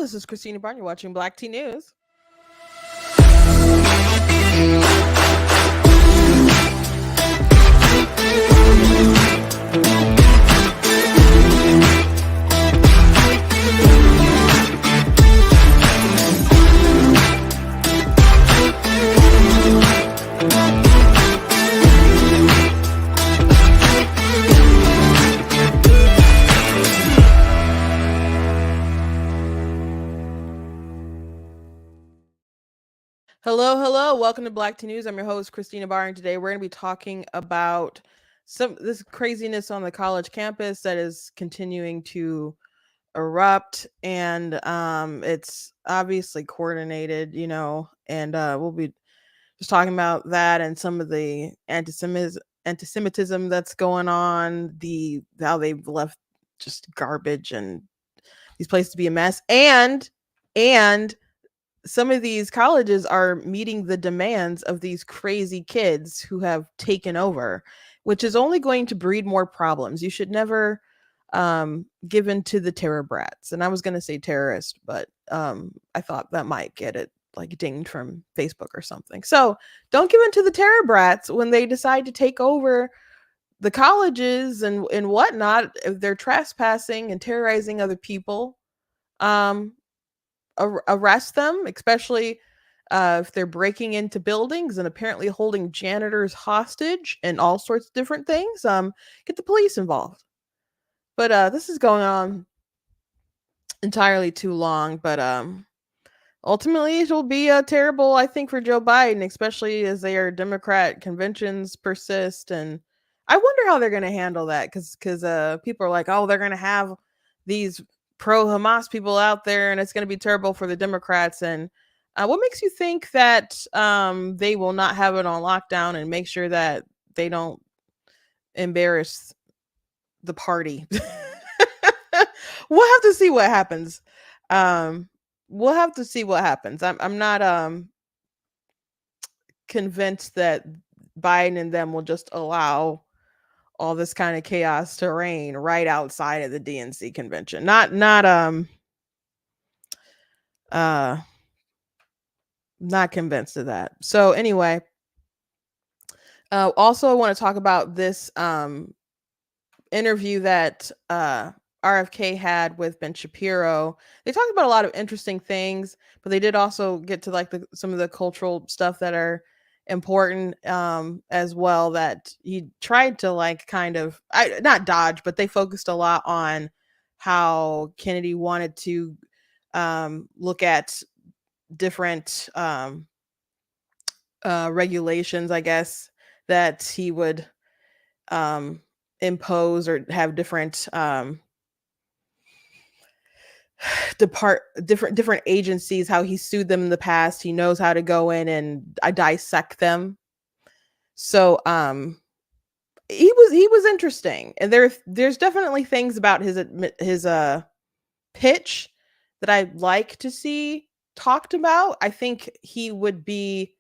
This is Christina Barn. You're watching Black Tea News. Hello, hello. Welcome to Black Tea News. I'm your host, Christina Barr, and today we're going to be talking about some this craziness on the college campus that is continuing to erupt, and it's obviously coordinated, and we'll be just talking about that and some of the antisemitism that's going on, the how they've left just garbage and these places to be a mess, and some of these colleges are meeting the demands of these crazy kids who have taken over, which is only going to breed more problems. You should never give in to the terror brats. And I was going to say terrorist, but I thought that might get it like dinged from Facebook or something. So don't give in to the terror brats when they decide to take over the colleges and whatnot. If they're trespassing and terrorizing other people, um, arrest them, especially if they're breaking into buildings and apparently holding janitors hostage and all sorts of different things. Get the police involved. But this is going on entirely too long. But ultimately, it will be terrible, I think, for Joe Biden, especially as their Democrat conventions persist. And I wonder how they're going to handle that because people are like, oh, they're going to have these pro-Hamas people out there, and it's going to be terrible for the Democrats. And what makes you think that they will not have it on lockdown and make sure that they don't embarrass the party? We'll have to see what happens. We'll have to see what happens. I'm not convinced that Biden and them will just allow all this kind of chaos to reign right outside of the DNC convention. Not convinced of that. So anyway, also I want to talk about this interview that RFK had with Ben Shapiro. They talked about a lot of interesting things, but they did also get to like some of the cultural stuff that are important as well, that he tried to like kind of not dodge, but they focused a lot on how Kennedy wanted to look at different regulations, I guess, that he would impose or have different different agencies, how he sued them in the past. He knows how to go in and dissect them. So he was interesting, and there's definitely things about his pitch that I'd like to see talked about. I think he would be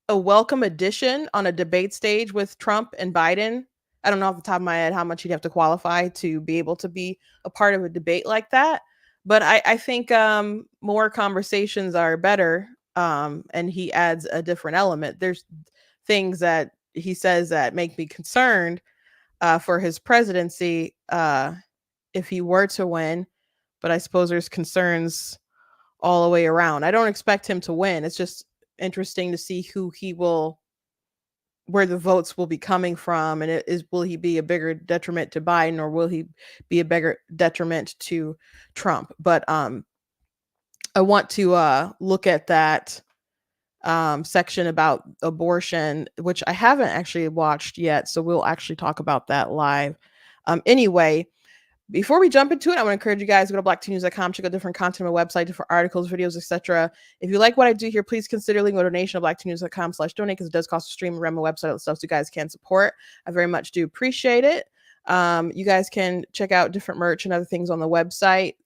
a welcome addition on a debate stage with Trump and Biden. I don't know off the top of my head how much he'd have to qualify to be able to be a part of a debate like that. But I think more conversations are better, and he adds a different element. There's things that he says that make me concerned for his presidency if he were to win. But I suppose there's concerns all the way around. I don't expect him to win. It's just interesting to see where the votes will be coming from, and will he be a bigger detriment to Biden, or will he be a bigger detriment to Trump? But I want to look at that section about abortion, which I haven't actually watched yet, so we'll actually talk about that live. Anyway, before we jump into it, I want to encourage you guys to go to blacktnews.com, check out different content on my website, different articles, videos, etc. If you like what I do here, please consider leaving a donation at blacktnews.com/donate, because it does cost a stream around my website, all the stuff so you guys can support. I very much do appreciate it. You guys can check out different merch and other things on the website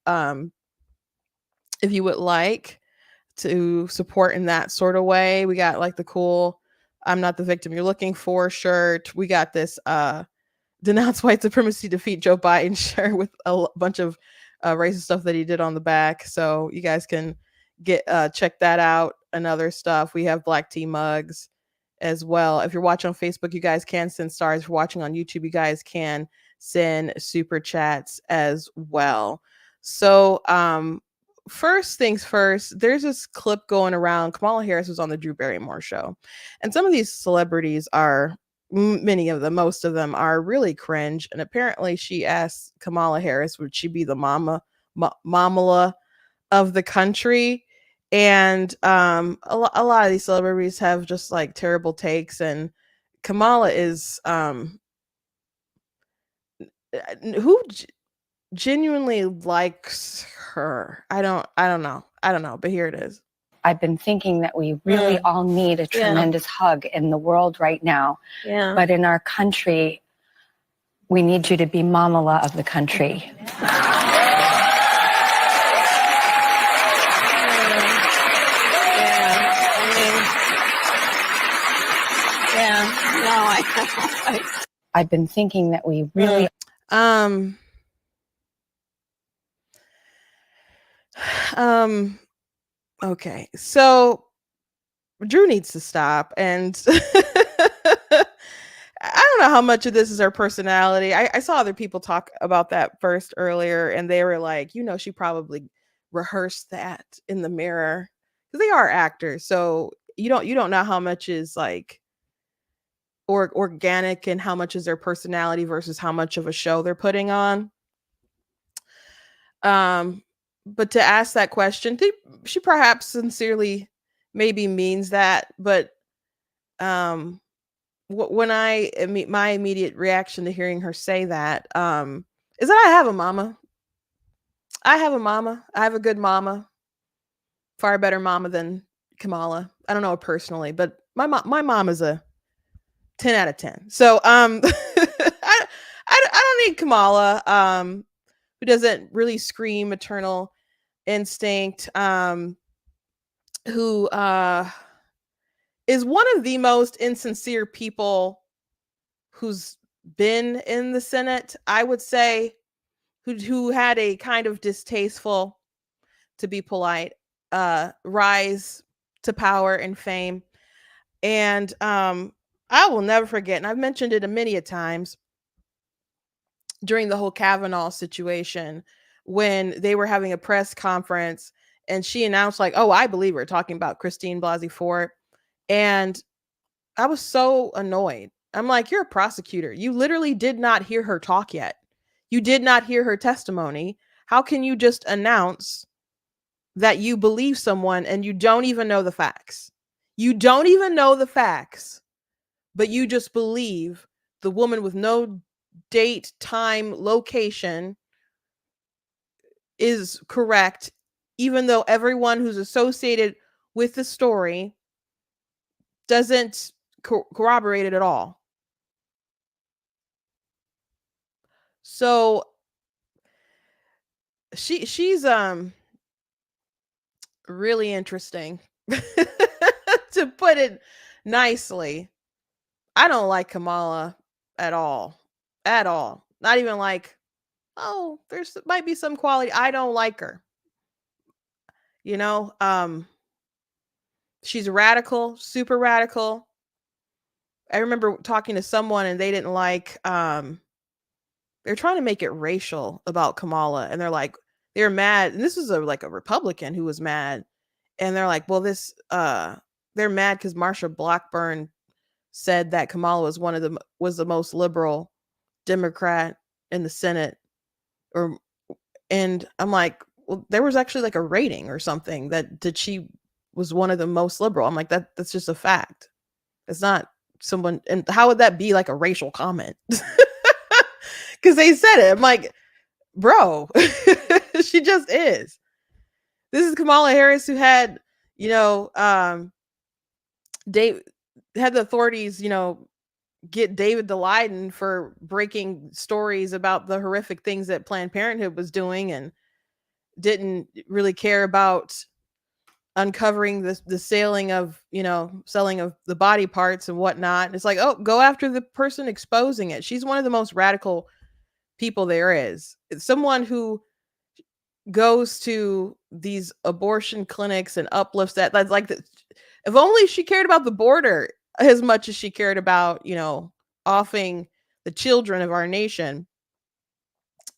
if you would like to support in that sort of way. We got like the cool "I'm not the victim you're looking for" shirt. We got this "Denounce white supremacy, defeat Joe Biden" shirt with a bunch of racist stuff that he did on the back. So you guys can get check that out and other stuff. We have black tea mugs as well. If you're watching on Facebook, you guys can send stars. If you're watching on YouTube, you guys can send super chats as well. So first things first, there's this clip going around. Kamala Harris was on the Drew Barrymore show, and some of these celebrities are, many of them, most of them are really cringe. And apparently, she asked Kamala Harris, would she be the mamala of the country? And a lot of these celebrities have just like terrible takes, and Kamala is who genuinely likes her. I don't know, but here it is. I've been thinking that we really all need a tremendous hug in the world right now. Yeah. But in our country, we need you to be mamala of the country. I've been thinking that we really okay, so Drew needs to stop, and I don't know how much of this is her personality. I saw other people talk about that first earlier, and they were like, she probably rehearsed that in the mirror, because they are actors. So you don't know how much is like organic and how much is their personality versus how much of a show they're putting on. But to ask that question, she perhaps sincerely maybe means that, but when my immediate reaction to hearing her say that is that I have a mama. I have a good mama, far better mama than Kamala. I don't know her personally, but my mom is a 10 out of 10. So I don't need Kamala, who doesn't really scream maternal instinct, who is one of the most insincere people who's been in the Senate, I would say, who had a kind of distasteful, to be polite, rise to power and fame. And I will never forget, and I've mentioned it many a times, during the whole Kavanaugh situation, when they were having a press conference and she announced, like, oh, I believe her, talking about Christine Blasey Ford. And I was so annoyed. I'm like, you're a prosecutor. You literally did not hear her talk yet. You did not hear her testimony. How can you just announce that you believe someone and you don't even know the facts? You don't even know the facts, but you just believe the woman with no date, time, location is correct, even though everyone who's associated with the story doesn't corroborate it at all. So she's really interesting, to put it nicely. I don't like Kamala at all. At all. Not even like, oh, there's might be some quality. I don't like her. She's radical, super radical. I remember talking to someone and they didn't like they're trying to make it racial about Kamala, and they're mad. And this was like a Republican who was mad. And they're like, well, they're mad because Marsha Blackburn said that Kamala was the most liberal Democrat in the Senate. And I'm like, well, there was actually like a rating or something that she was one of the most liberal. I'm like, that's just a fact. It's not someone. And how would that be like a racial comment? Because they said it. I'm like, bro, she just is. This is Kamala Harris, who had, had the authorities, get David Daleiden for breaking stories about the horrific things that Planned Parenthood was doing, and didn't really care about uncovering the selling of the body parts and whatnot. And it's like, oh, go after the person exposing it. She's one of the most radical people there is. It's someone who goes to these abortion clinics and uplifts that's like if only she cared about the border as much as she cared about, offing the children of our nation.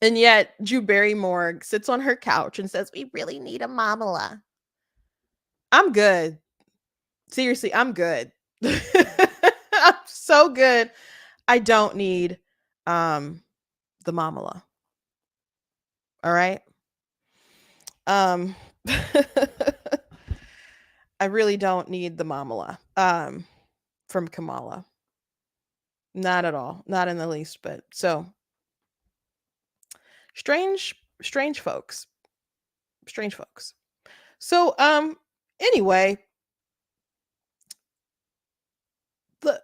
And yet Drew Barrymore sits on her couch and says, "We really need a mamala." I'm good. Seriously, I'm good. I'm so good. I don't need the mamala. All right? Um I really don't need the mamala from Kamala. Not at all. Not in the least bit. So strange folks. Strange folks. So anyway, the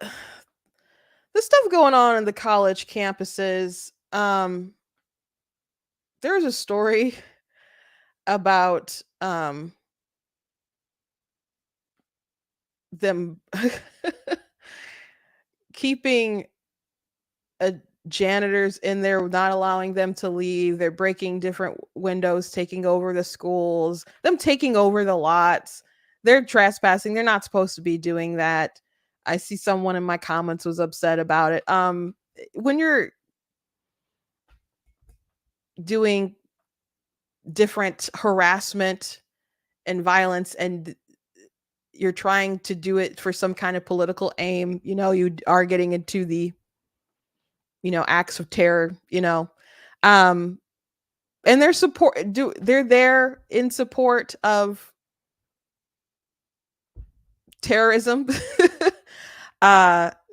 the stuff going on in the college campuses, there's a story about them keeping janitors in there, not allowing them to leave. They're breaking different windows, taking over the schools, them taking over the lots. They're trespassing. They're not supposed to be doing that. I see someone in my comments was upset about it. When you're doing different harassment and violence and you're trying to do it for some kind of political aim, you are getting into the acts of terror, um and they're there in support of terrorism.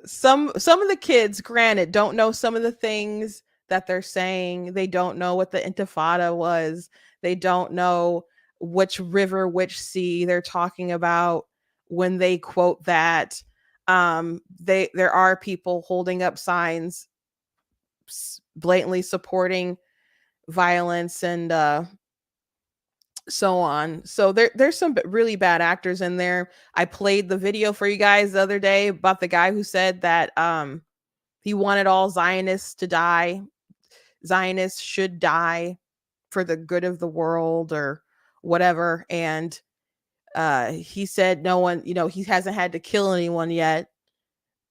Some of the kids, granted, don't know some of the things that they're saying. They don't know what the Intifada was. They don't know which river, which sea they're talking about when they quote that. There are people holding up signs blatantly supporting violence and so on. So there's some really bad actors in there. I played the video for you guys the other day about the guy who said that he wanted all Zionists to die. Zionists should die for the good of the world or whatever. And he said no one, he hasn't had to kill anyone yet,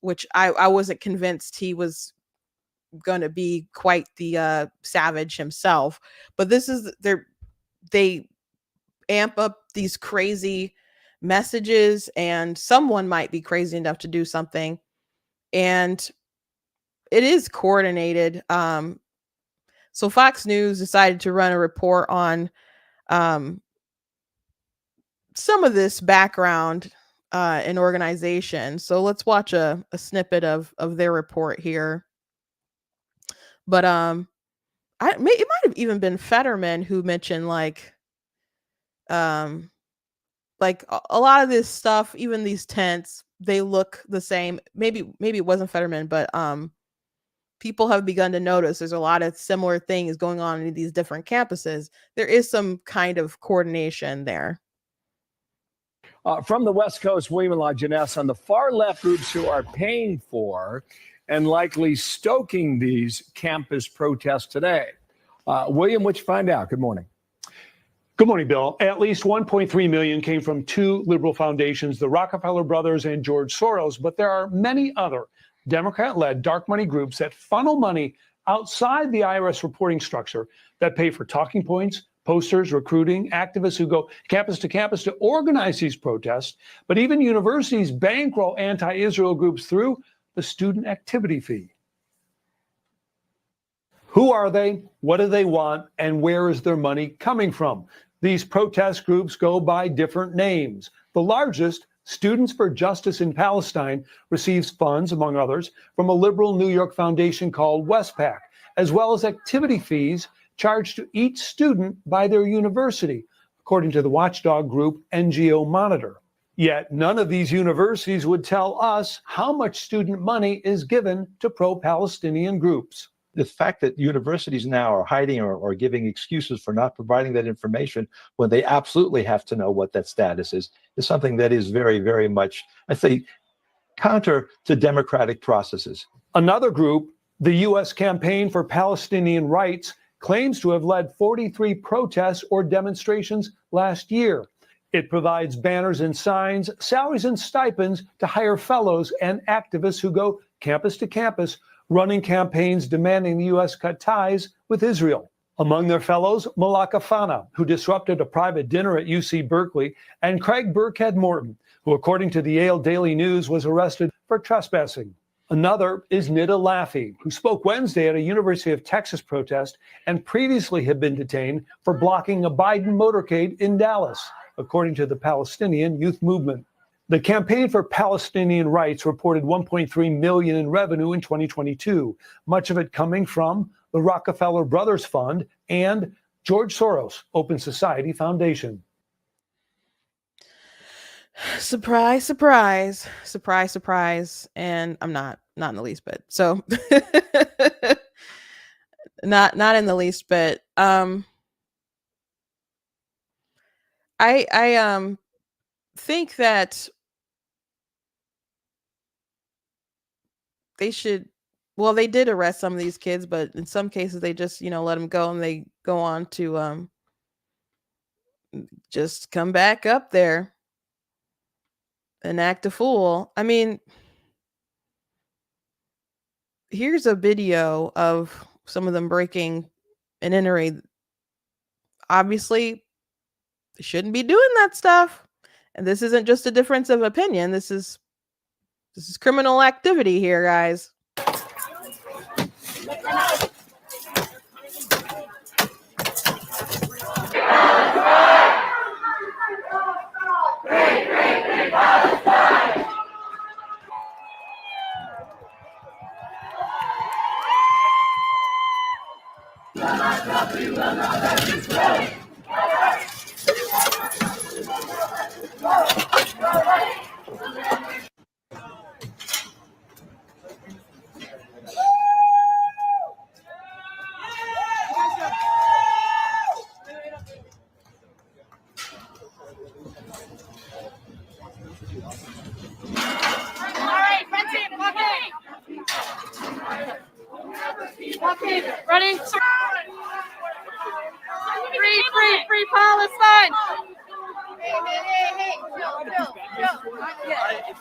which I wasn't convinced he was going to be quite the savage himself. But this is they amp up these crazy messages, and someone might be crazy enough to do something, and it is coordinated. So Fox News decided to run a report on some of this background in organization. So let's watch a snippet of their report here. But it might have even been Fetterman who mentioned like a lot of this stuff, even these tents, they look the same. Maybe it wasn't Fetterman, but people have begun to notice there's a lot of similar things going on in these different campuses. There is some kind of coordination there. From the West Coast, William and La Jeunesse, on the far left, groups who are paying for and likely stoking these campus protests today. William, what you find out? Good morning. Good morning, Bill. At least 1.3 million came from two liberal foundations, the Rockefeller brothers and George Soros, but there are many other Democrat-led dark money groups that funnel money outside the IRS reporting structure that pay for talking points, posters, recruiting, activists who go campus to organize these protests. But even universities bankroll anti-Israel groups through the student activity fee. Who are they? What do they want? And where is their money coming from? These protest groups go by different names. The largest, Students for Justice in Palestine, receives funds, among others, from a liberal New York foundation called Westpac, as well as activity fees charged to each student by their university, according to the watchdog group NGO Monitor. Yet none of these universities would tell us how much student money is given to pro-Palestinian groups. The fact that universities now are hiding or giving excuses for not providing that information when they absolutely have to know what that status is something that is very, very much, I say, counter to democratic processes. Another group, the U.S. Campaign for Palestinian Rights, claims to have led 43 protests or demonstrations last year. It provides banners and signs, salaries and stipends to hire fellows and activists who go campus to campus, running campaigns demanding the U.S. cut ties with Israel. Among their fellows, Malaka Fana, who disrupted a private dinner at UC Berkeley, and Craig Burkhead Morton, who, according to the Yale Daily News, was arrested for trespassing. Another is Nida Laffey, who spoke Wednesday at a University of Texas protest and previously had been detained for blocking a Biden motorcade in Dallas, according to the Palestinian Youth Movement. The Campaign for Palestinian Rights reported $1.3 million in revenue in 2022, much of it coming from the Rockefeller Brothers Fund and George Soros Open Society Foundation. Surprise, surprise, surprise, surprise. And I'm not in the least bit. So not in the least bit. I think that they should, well, they did arrest some of these kids, but in some cases they just, let them go, and they go on to just come back up there and act a fool. I mean, here's a video of some of them breaking and entering. Obviously, they shouldn't be doing that stuff. And this isn't just a difference of opinion. This is criminal activity here, guys. Ready? Free Palestine! Hey,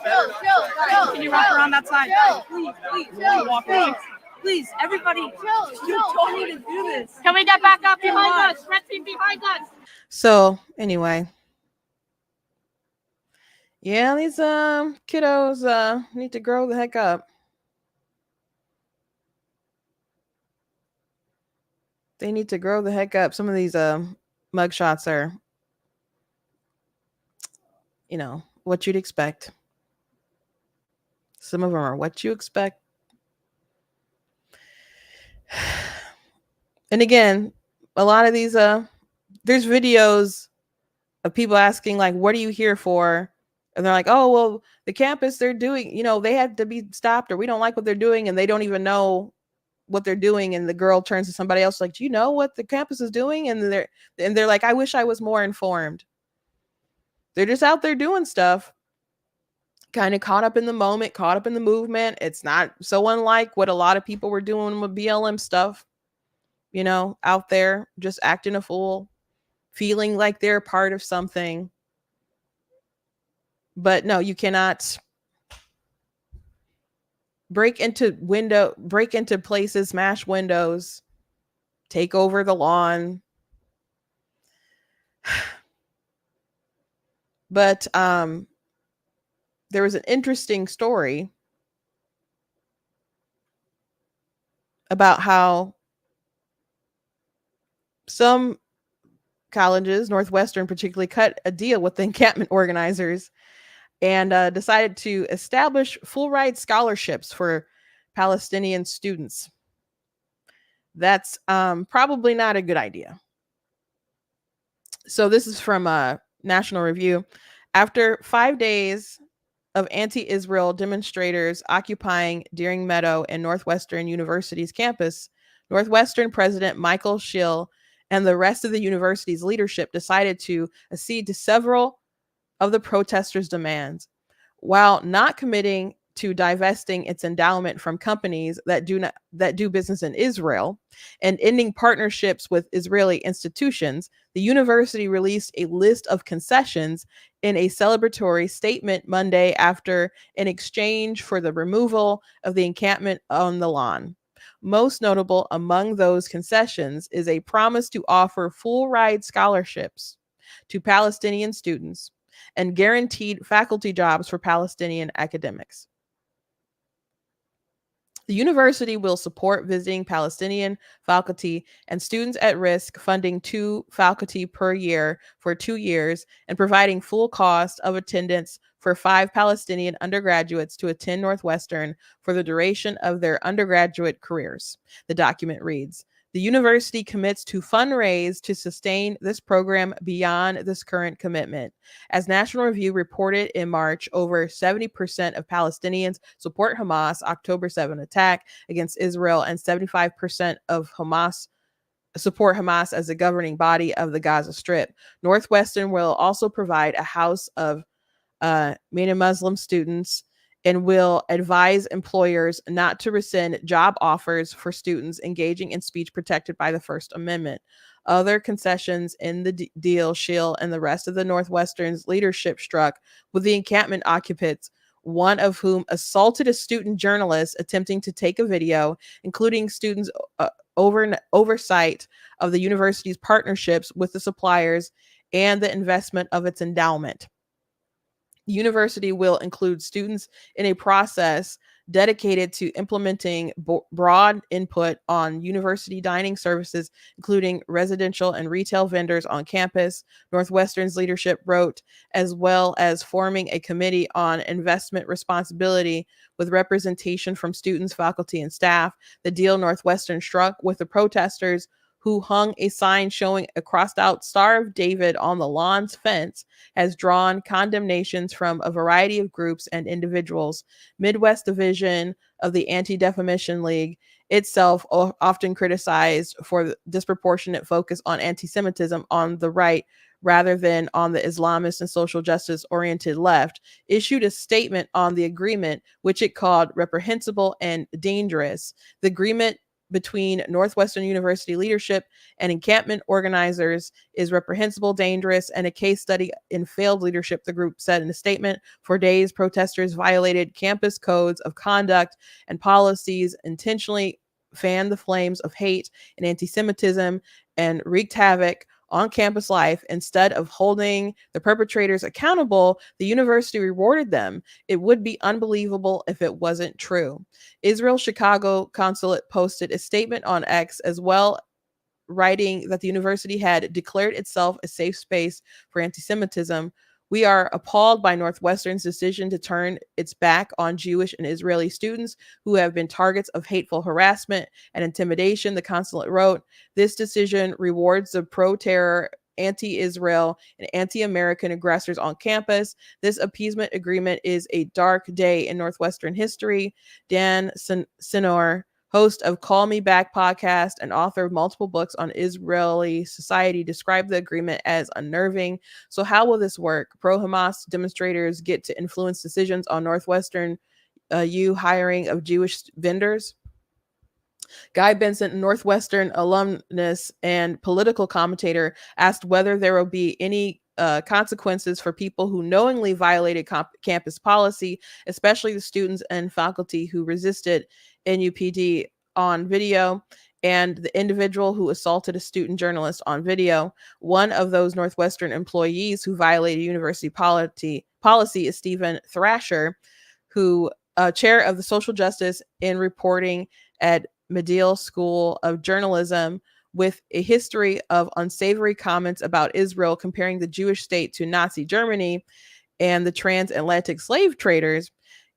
chill. Can you walk around that side? Please, everybody, you don't need to do this. Can we get back up behind us? Red team behind us. So anyway, yeah, these kiddos need to grow the heck up. They need to grow the heck up. Some of these mugshots are, what you'd expect. Some of them are what you expect. And again, a lot of these there's videos of people asking, like, what are you here for? And they're like, oh, well, the campus, they're doing, they had to be stopped, or we don't like what they're doing, and they don't even know what they're doing. And the girl turns to somebody else like, do you know what the campus is doing? And they're like, I wish I was more informed. They're just out there doing stuff, kind of caught up in the moment, caught up in the movement. It's not so unlike what a lot of people were doing with BLM stuff, out there just acting a fool, feeling like they're part of something. But no, you cannot break into places, smash windows, take over the lawn. But there was an interesting story about how some colleges, Northwestern particularly, cut a deal with the encampment organizers and decided to establish full ride scholarships for Palestinian students. That's probably not a good idea. So this is from National Review. After 5 days of anti-Israel demonstrators occupying Deering Meadow and Northwestern University's campus, Northwestern President Michael Schill and the rest of the university's leadership decided to accede to several of the protesters' demands, while not committing to divesting its endowment from companies that do business in Israel and ending partnerships with Israeli institutions, the university released a list of concessions in a celebratory statement Monday after an exchange for the removal of the encampment on the lawn. Most notable among those concessions is a promise to offer full ride scholarships to Palestinian students and guaranteed faculty jobs for Palestinian academics. The university will support visiting Palestinian faculty and students at risk, funding 2 faculty per year for 2 years, and providing full cost of attendance for 5 Palestinian undergraduates to attend Northwestern for the duration of their undergraduate careers. The document reads, the university commits to fundraise to sustain this program beyond this current commitment. As National Review reported in March, over 70% of Palestinians support Hamas' October 7 attack against Israel, and 75% of Hamas support Hamas as the governing body of the Gaza Strip. Northwestern will also provide a house of many Muslim students and will advise employers not to rescind job offers for students engaging in speech protected by the First Amendment. Other concessions in the deal Schill and the rest of the Northwestern's leadership struck with the encampment occupants, one of whom assaulted a student journalist attempting to take a video, including students' oversight of the university's partnerships with the suppliers and the investment of its endowment. The university will include students in a process dedicated to implementing broad input on university dining services, including residential and retail vendors on campus, Northwestern's leadership wrote, as well as forming a committee on investment responsibility with representation from students, faculty, and staff. The deal Northwestern struck with the protesters who hung a sign showing a crossed out Star of David on the lawn's fence, has drawn condemnations from a variety of groups and individuals. Midwest Division of the Anti-Defamation League, itself often criticized for the disproportionate focus on anti-Semitism on the right rather than on the Islamist and social justice-oriented left, issued a statement on the agreement, which it called reprehensible and dangerous. The agreement between Northwestern University leadership and encampment organizers is reprehensible, dangerous, and a case study in failed leadership, the group said in a statement. For days, protesters violated campus codes of conduct and policies, intentionally fanned the flames of hate and anti-Semitism, and wreaked havoc on campus life. Instead of holding the perpetrators accountable, the university rewarded them. It would be unbelievable if it wasn't true. Israel's Chicago consulate posted a statement on X as well, writing that the university had declared itself a safe space for anti-Semitism. We are appalled by Northwestern's decision to turn its back on Jewish and Israeli students who have been targets of hateful harassment and intimidation, the consulate wrote. This decision rewards the pro-terror, anti-Israel, and anti-American aggressors on campus. This appeasement agreement is a dark day in Northwestern history. Dan Sinor, host of Call Me Back podcast and author of multiple books on Israeli society, described the agreement as unnerving. So how will this work? Pro-Hamas demonstrators get to influence decisions on Northwestern U hiring of Jewish vendors? Guy Benson, Northwestern alumnus and political commentator, asked whether there will be any consequences for people who knowingly violated campus policy, especially the students and faculty who resisted NUPD on video, and the individual who assaulted a student journalist on video. One of those Northwestern employees who violated university policy is Stephen Thrasher, who chair of the social justice and reporting at Medill School of Journalism, with a history of unsavory comments about Israel, comparing the Jewish state to Nazi Germany and the transatlantic slave traders.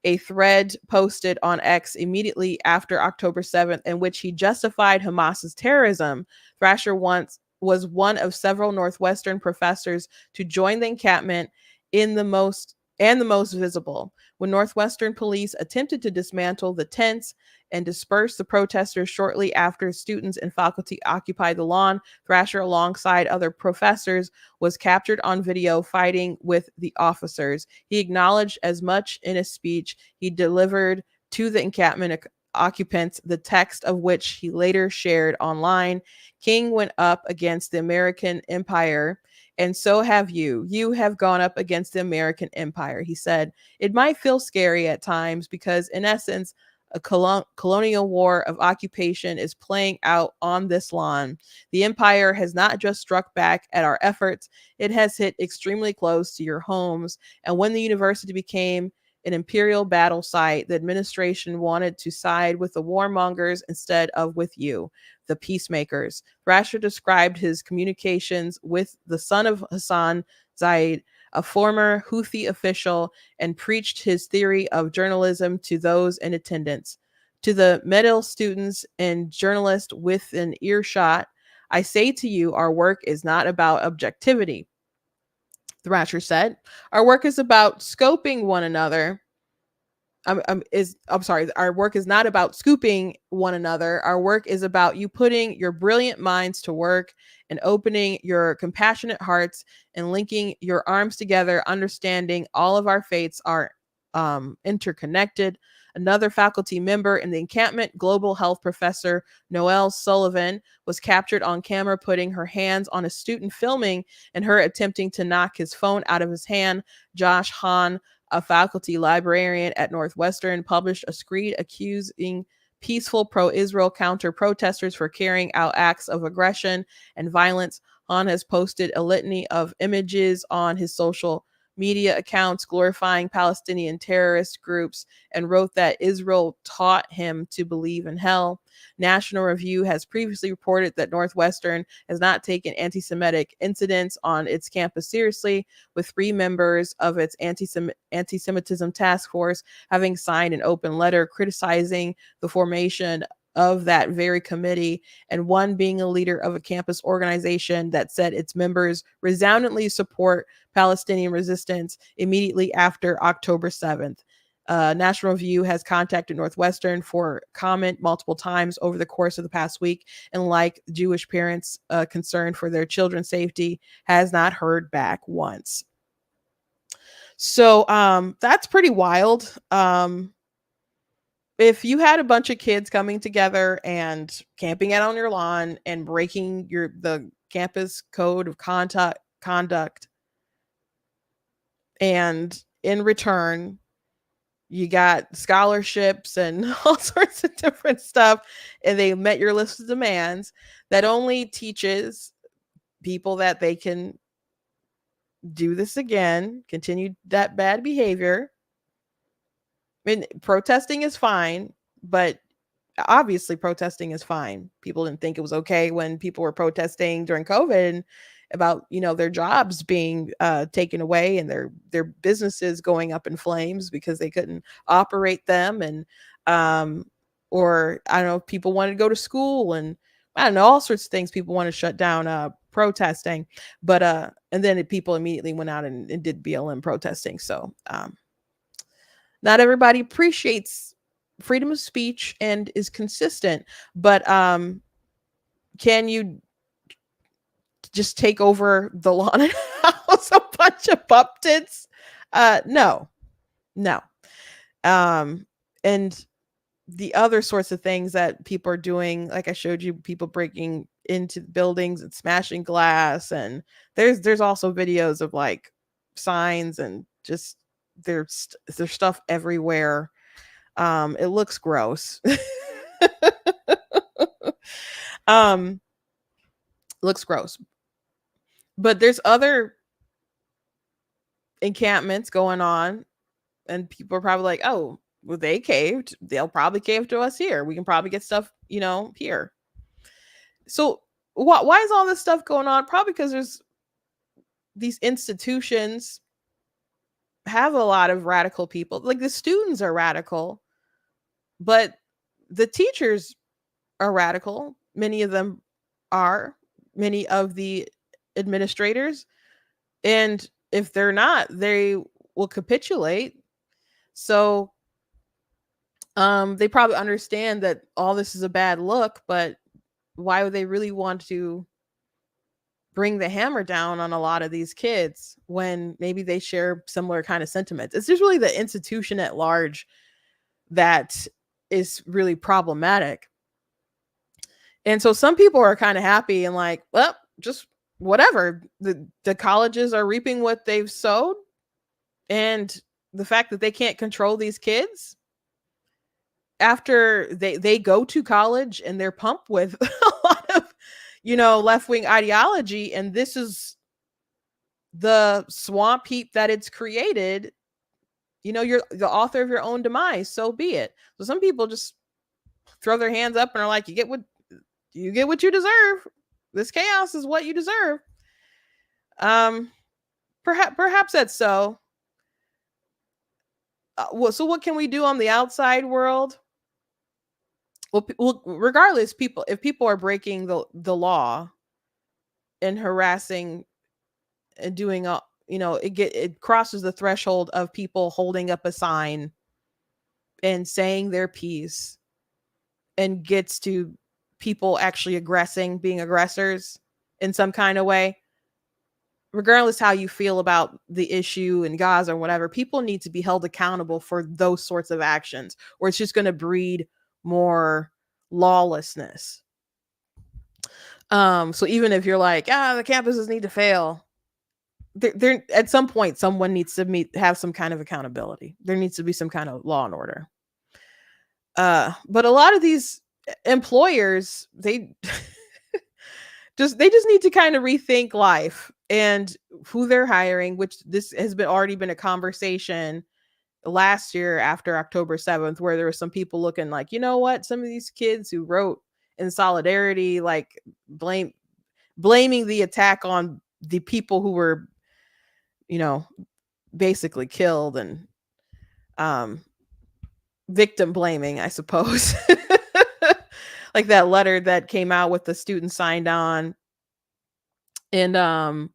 A thread posted on X immediately after October 7th in which he justified Hamas's terrorism. Thrasher was one of several Northwestern professors to join the encampment in the most visible. When Northwestern police attempted to dismantle the tents and dispersed the protesters shortly after students and faculty occupied the lawn. Thrasher, alongside other professors, was captured on video fighting with the officers. He acknowledged as much in a speech he delivered to the encampment occupants, the text of which he later shared online. King went up against the American empire, and so have you. You have gone up against the American empire, he said. It might feel scary at times because, in essence, a colonial war of occupation is playing out on this lawn. The empire has not just struck back at our efforts, it has hit extremely close to your homes. And when the university became an imperial battle site, the administration wanted to side with the warmongers instead of with you, the peacemakers. Thrasher described his communications with the son of Hassan Zaid, a former Houthi official, and preached his theory of journalism to those in attendance. To the Medill students and journalists within earshot, I say to you, our work is not about objectivity, Thrasher said. Our work is about scoping one another. I'm sorry, our work is not about scooping one another. Our work is about you putting your brilliant minds to work and opening your compassionate hearts and linking your arms together, understanding all of our fates are interconnected. Another faculty member in the encampment, global health professor Noelle Sullivan, was captured on camera putting her hands on a student filming and her attempting to knock his phone out of his hand. Josh Hahn, a faculty librarian at Northwestern, published a screed accusing peaceful pro-Israel counter-protesters for carrying out acts of aggression and violence. Hahn has posted a litany of images on his social media accounts glorifying Palestinian terrorist groups and wrote that Israel taught him to believe in hell. National Review has previously reported that Northwestern has not taken anti-Semitic incidents on its campus seriously, with 3 members of its anti-Semitism task force having signed an open letter criticizing the formation of that very committee, and one being a leader of a campus organization that said its members resoundingly support Palestinian resistance immediately after October 7th. National Review has contacted Northwestern for comment multiple times over the course of the past week, and like Jewish parents concerned for their children's safety, has not heard back once. So that's pretty wild. If you had a bunch of kids coming together and camping out on your lawn and breaking the campus code of conduct, and in return you got scholarships and all sorts of different stuff, and they met your list of demands, that only teaches people that they can do this again, continue that bad behavior. I mean, protesting is fine, but obviously protesting is fine. People didn't think it was okay when people were protesting during COVID about, their jobs being taken away and their businesses going up in flames because they couldn't operate them. And or I don't know, people wanted to go to school, and I don't know, all sorts of things. People want to shut down protesting, but and then people immediately went out and did BLM protesting. So not everybody appreciates freedom of speech and is consistent, but can you just take over the lawn and house a bunch of pup tits? No. And the other sorts of things that people are doing, like I showed you, people breaking into buildings and smashing glass, and there's also videos of like signs and just there's stuff everywhere. It looks gross. Looks gross. But there's other encampments going on, and people are probably like, oh, well, they caved. They'll probably cave to us here. We can probably get stuff, here. So why is all this stuff going on? Probably because there's these institutions have a lot of radical people. Like the students are radical, but the teachers are radical. Many of them are. Many of the administrators. And if they're not, they will capitulate. So They probably understand that all this is a bad look, but why would they really want to bring the hammer down on a lot of these kids when maybe they share similar kind of sentiments? It's just really the institution at large that is really problematic. And so some people are kind of happy and like, well, just whatever. The colleges are reaping what they've sowed, and the fact that they can't control these kids after they go to college and they're pumped with a lot of, left-wing ideology, and this is the swamp heap that it's created. You're the author of your own demise, so be it. So some people just throw their hands up and are like, you get what you deserve. This chaos is what you deserve. Perhaps that's so. So what can we do on the outside world? Well, regardless, if people are breaking the law and harassing and doing it crosses the threshold of people holding up a sign and saying their piece, and gets to people actually being aggressors in some kind of way. Regardless how you feel about the issue in Gaza or whatever, people need to be held accountable for those sorts of actions, or it's just going to breed more lawlessness. So even if you're like, the campuses need to fail, there at some point someone needs to have some kind of accountability. There needs to be some kind of law and order. But a lot of these employers, they just need to kind of rethink life and who they're hiring, which this has already been a conversation last year after October 7th, where there were some people looking like, you know what, some of these kids who wrote in solidarity, like blaming the attack on the people who were, basically killed, and victim blaming, I suppose. Like that letter that came out with the students signed on and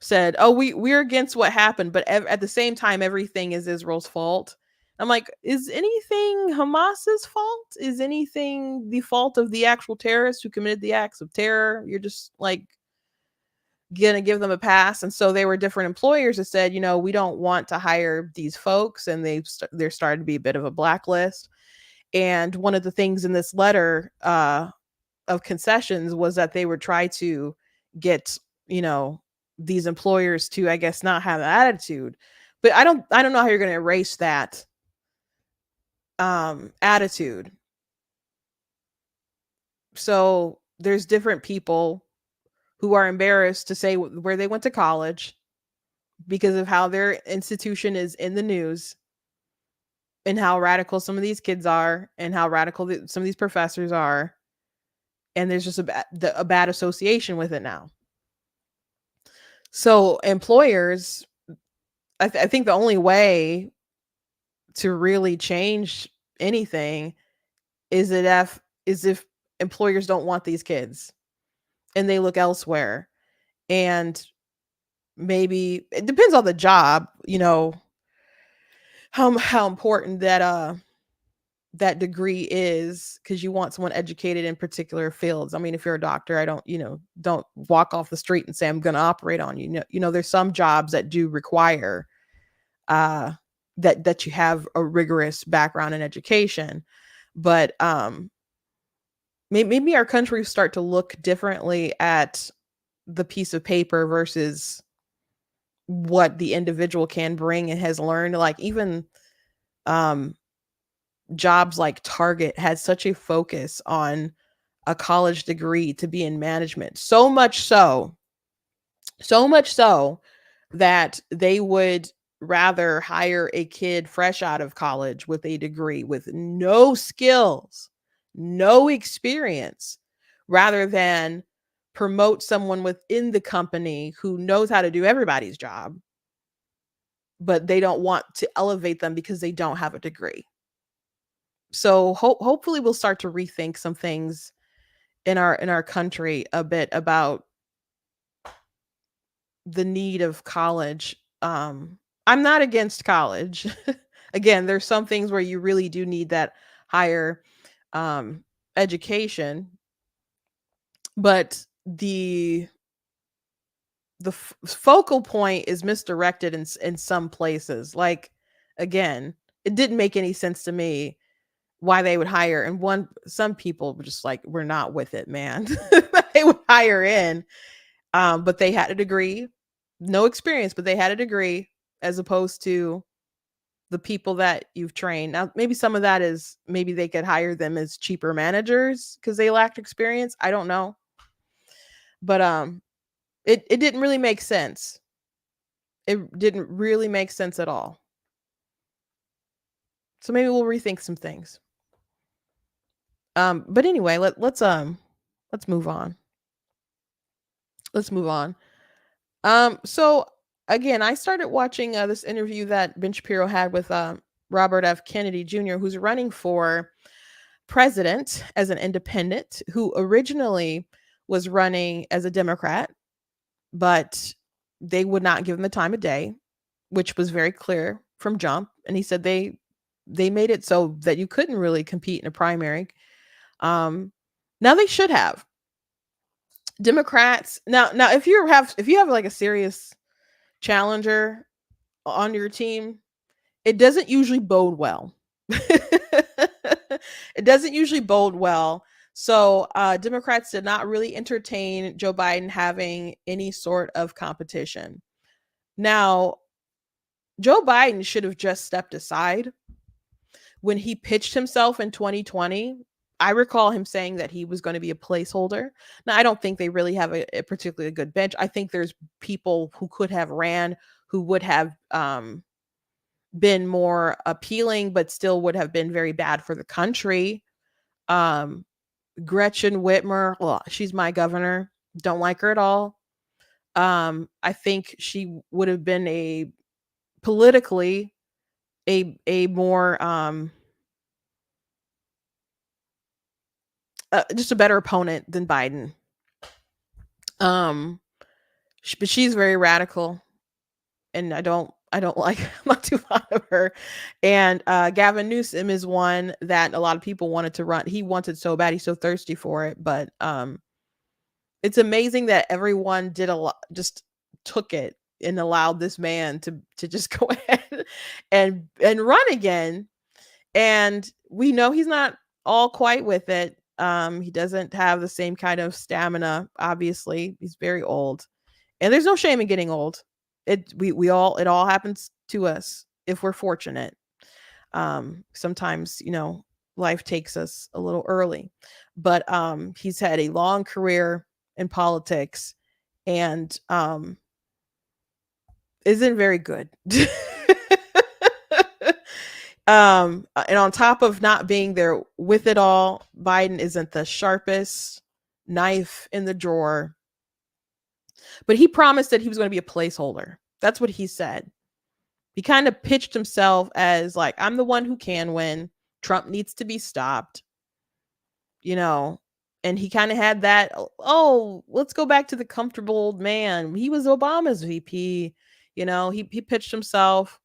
said, oh, we're against what happened, but at the same time everything is Israel's fault. I'm like, is anything Hamas's fault? Is anything the fault of the actual terrorists who committed the acts of terror? You're just like gonna give them a pass? And so they were different employers that said, we don't want to hire these folks, and there started to be a bit of a blacklist. And one of the things in this letter of concessions was that they would try to get, these employers to, I guess, not have an attitude. But I don't know how you're going to erase that attitude. So there's different people who are embarrassed to say where they went to college because of how their institution is in the news, and how radical some of these kids are, and how radical some of these professors are. And there's just a bad association with it now. So employers, I think the only way to really change anything is if employers don't want these kids and they look elsewhere. And maybe it depends on the job, how important that degree is, because you want someone educated in particular fields. I mean, if you're a doctor, I don't walk off the street and say I'm going to operate on you. There's some jobs that do require that you have a rigorous background in education. But maybe our country start to look differently at the piece of paper versus what the individual can bring and has learned. Like even jobs like Target had such a focus on a college degree to be in management. So much so that they would rather hire a kid fresh out of college with a degree with no skills, no experience, rather than promote someone within the company who knows how to do everybody's job, but they don't want to elevate them because they don't have a degree. So hopefully we'll start to rethink some things in our country a bit about the need of college. I'm not against college. Again, there's some things where you really do need that higher education, but the focal point is misdirected in some places. Like, again, it didn't make any sense to me why they would hire, and some people were just like, we're not with it, man. They would hire in, but they had a degree, no experience, but they had a degree, as opposed to the people that you've trained. Now, maybe some of that is maybe they could hire them as cheaper managers because they lacked experience. I don't know. But it didn't really make sense. It didn't really make sense at all. So maybe we'll rethink some things. But anyway, let's move on. Let's move on. So again, I started watching this interview that Ben Shapiro had with Robert F. Kennedy Jr., who's running for president as an independent, who originally was running as a Democrat, but they would not give him the time of day, which was very clear from jump. And he said they made it so that you couldn't really compete in a primary. Now they should have. Democrats now if you have like a serious challenger on your team, it doesn't usually bode well. It doesn't usually bode well. So Democrats did not really entertain Joe Biden having any sort of competition. Now, Joe Biden should have just stepped aside when he pitched himself in 2020. I recall him saying that he was going to be a placeholder. Now, I don't think they really have a particularly good bench. I think there's people who could have ran, who would have been more appealing, but still would have been very bad for the country. Gretchen Whitmer, well, she's my governor. Don't like her at all. I think she would have been politically a more just a better opponent than Biden. But she's very radical, and I don't like, I'm not too fond of her. And Gavin Newsom is one that a lot of people wanted to run. He wanted so bad. He's so thirsty for it. But it's amazing that everyone just took it and allowed this man to just go ahead and run again. And we know he's not all quite with it. He doesn't have the same kind of stamina. Obviously, he's very old, and there's no shame in getting old. It all happens to us if we're fortunate. Sometimes, life takes us a little early, but he's had a long career in politics and isn't very good. And on top of not being there with it all, Biden isn't the sharpest knife in the drawer. But he promised that he was going to be a placeholder. That's what he said. He kind of pitched himself as like, I'm the one who can win. Trump needs to be stopped. And he kind of had that, oh, let's go back to the comfortable old man. He was Obama's VP. He pitched himself.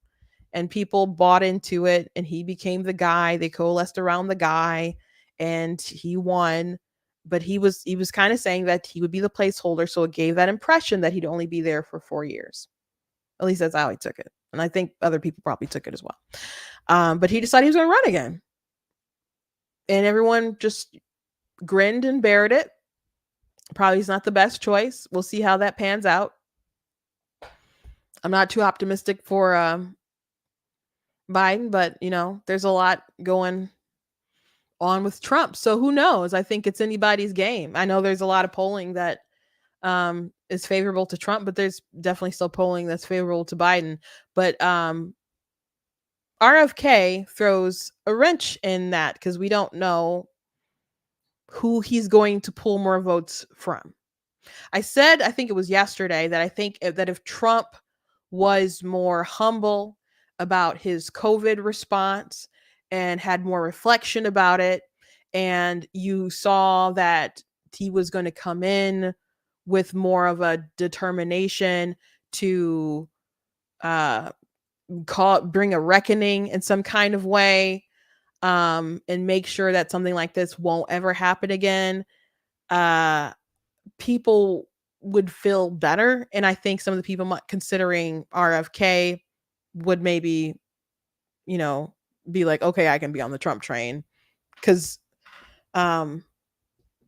And people bought into it, and he became the guy. They coalesced around the guy, and he won. But he was kind of saying that he would be the placeholder, so it gave that impression that he'd only be there for 4 years. At least that's how he took it, and I think other people probably took it as well. But he decided he was going to run again, and everyone just grinned and bared it. Probably is not the best choice. We'll see how that pans out. I'm not too optimistic for Biden, but there's a lot going on with Trump, so who knows? I think it's anybody's game. I know there's a lot of polling that is favorable to Trump, but there's definitely still polling that's favorable to Biden. But RFK throws a wrench in that because we don't know who he's going to pull more votes from. I think it was yesterday, that I think that if Trump was more humble about his COVID response and had more reflection about it, and you saw that he was going to come in with more of a determination to bring a reckoning in some kind of way, and make sure that something like this won't ever happen again, people would feel better. And I think some of the people considering RFK would maybe, be like, okay, I can be on the Trump train. Because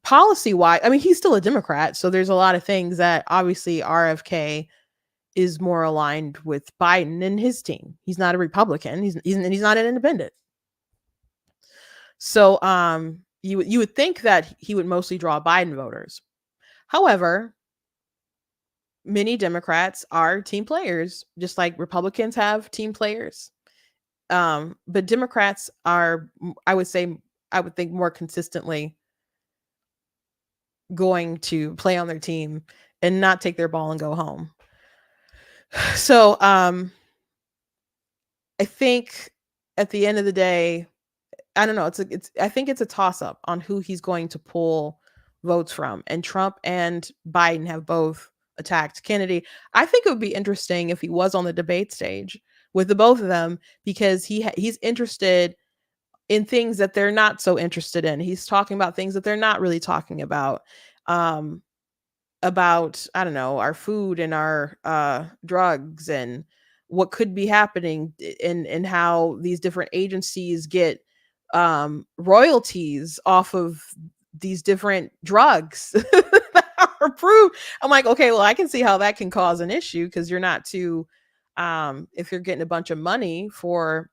policy wise, I mean, he's still a Democrat. So there's a lot of things that obviously RFK is more aligned with Biden and his team. He's not a Republican. He's not an independent. So you would think that he would mostly draw Biden voters. However, many Democrats are team players, just like Republicans have team players. But Democrats are, I would think, more consistently going to play on their team and not take their ball and go home. So I think at the end of the day, I don't know. I think it's a toss up on who he's going to pull votes from. And Trump and Biden have both attacked Kennedy. I think it would be interesting if he was on the debate stage with the both of them, because he's interested in things that they're not so interested in. He's talking about things that they're not really talking about. About, I don't know, our food and our drugs and what could be happening, and how these different agencies get royalties off of these different drugs that are approved. I'm like, okay, well, I can see how that can cause an issue, because you're not too, if you're getting a bunch of money for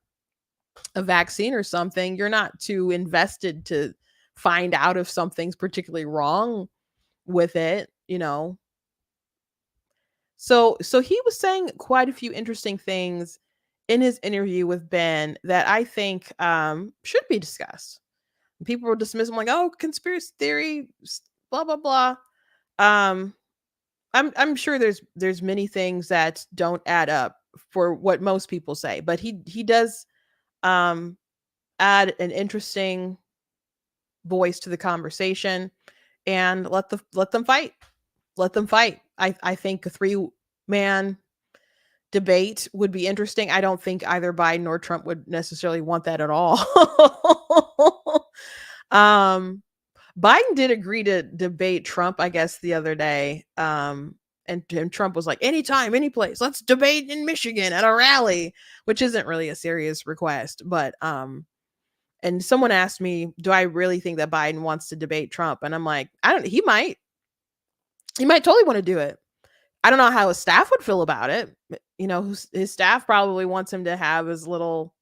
a vaccine or something, you're not too invested to find out if something's particularly wrong with it, So he was saying quite a few interesting things in his interview with Ben that I think should be discussed. People will dismiss them like, oh, conspiracy theory, blah blah blah. I'm sure there's many things that don't add up for what most people say, but he does add an interesting voice to the conversation, and let them fight. Let them fight. I think a 3-man debate would be interesting. I don't think either Biden or Trump would necessarily want that at all. Biden did agree to debate Trump, I guess, the other day. And Trump was like, anytime, any place, let's debate in Michigan at a rally, which isn't really a serious request. But and someone asked me, do I really think that Biden wants to debate Trump? And I'm like, he might totally want to do it. I don't know how his staff would feel about it. His staff probably wants him to have as little,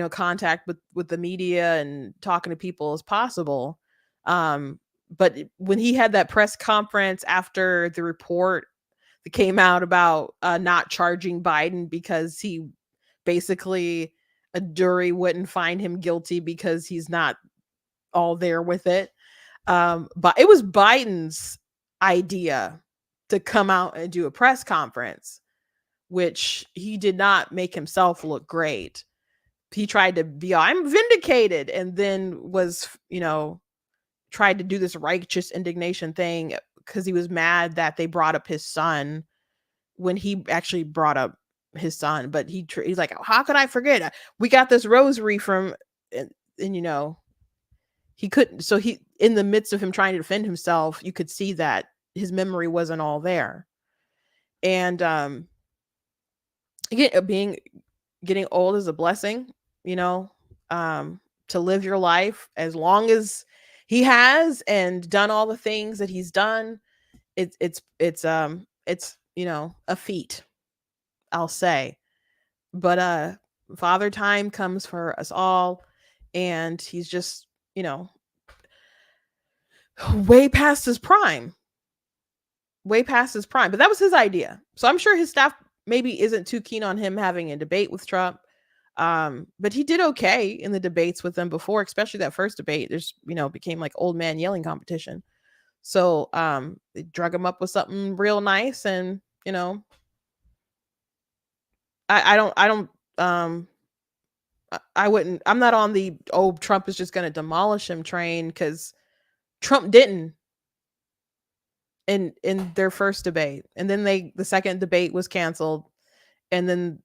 contact with the media and talking to people as possible. But when he had that press conference after the report that came out about not charging Biden because he basically, a jury wouldn't find him guilty because he's not all there with it. But it was Biden's idea to come out and do a press conference, which he did not make himself look great. He tried to be, I'm vindicated, and then was, tried to do this righteous indignation thing because he was mad that they brought up his son when he actually brought up his son. But he's like, how could I forget? We got this rosary from, and he couldn't. So he, in the midst of him trying to defend himself, you could see that his memory wasn't all there. And again, getting old is a blessing, to live your life as long as he has and done all the things that he's done. It's a feat, I'll say. But father time comes for us all, and he's just, way past his prime. But that was his idea. So I'm sure his staff maybe isn't too keen on him having a debate with Trump. But he did okay in the debates with them before, especially that first debate. There's, became like old man yelling competition. So they drug him up with something real nice, and I wouldn't, I'm not on the, Trump is just going to demolish him train, because Trump didn't in their first debate. And then the second debate was canceled. And then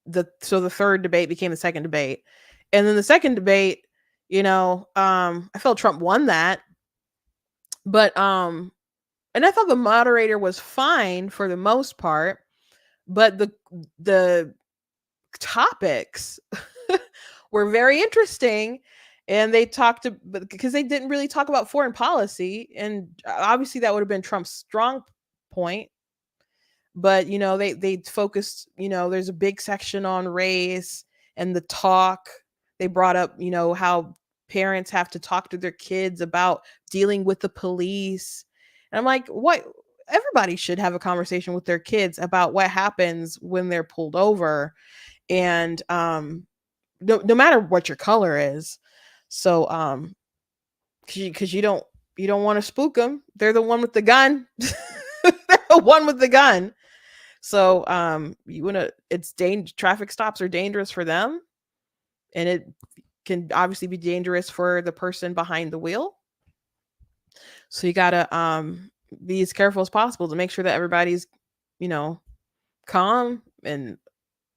the third debate became the second debate. And then the second debate, I felt Trump won that, but and I thought the moderator was fine for the most part, but the topics were very interesting, and they talked but because they didn't really talk about foreign policy, and obviously that would have been Trump's strong point. But they focused, there's a big section on race and the talk. They brought up, how parents have to talk to their kids about dealing with the police. And I'm like, what? Everybody should have a conversation with their kids about what happens when they're pulled over, and no matter what your color is. So because you don't want to spook them. They're the one with the gun. They're the one with the gun. So traffic stops are dangerous for them, and it can obviously be dangerous for the person behind the wheel. So you gotta be as careful as possible to make sure that everybody's, calm and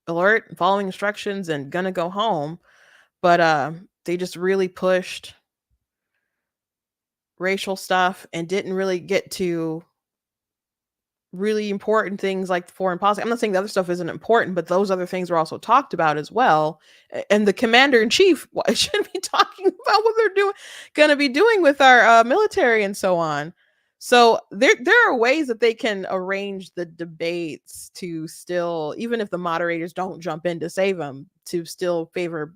alert, following instructions, and gonna go home. But they just really pushed racial stuff and didn't really get to really important things like foreign policy. I'm not saying the other stuff isn't important, but those other things were also talked about as well. And the commander in chief should be talking about what they're going to be doing with our military and so on. So there are ways that they can arrange the debates to still, even if the moderators don't jump in to save them, to still favor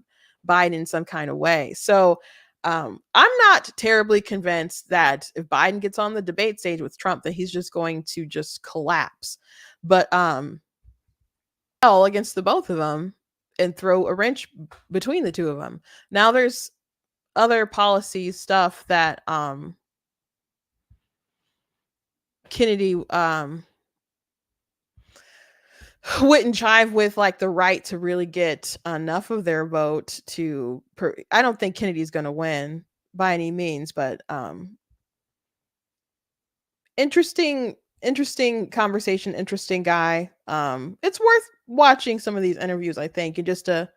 Biden in some kind of way. So I'm not terribly convinced that if Biden gets on the debate stage with Trump, that he's just going to just collapse. But against the both of them and throw a wrench between the two of them. Now there's other policy stuff that Kennedy wouldn't jive with, like the right to really get enough of their vote to I don't think Kennedy's going to win by any means, but interesting conversation, interesting guy. It's worth watching some of these interviews, I think, and just to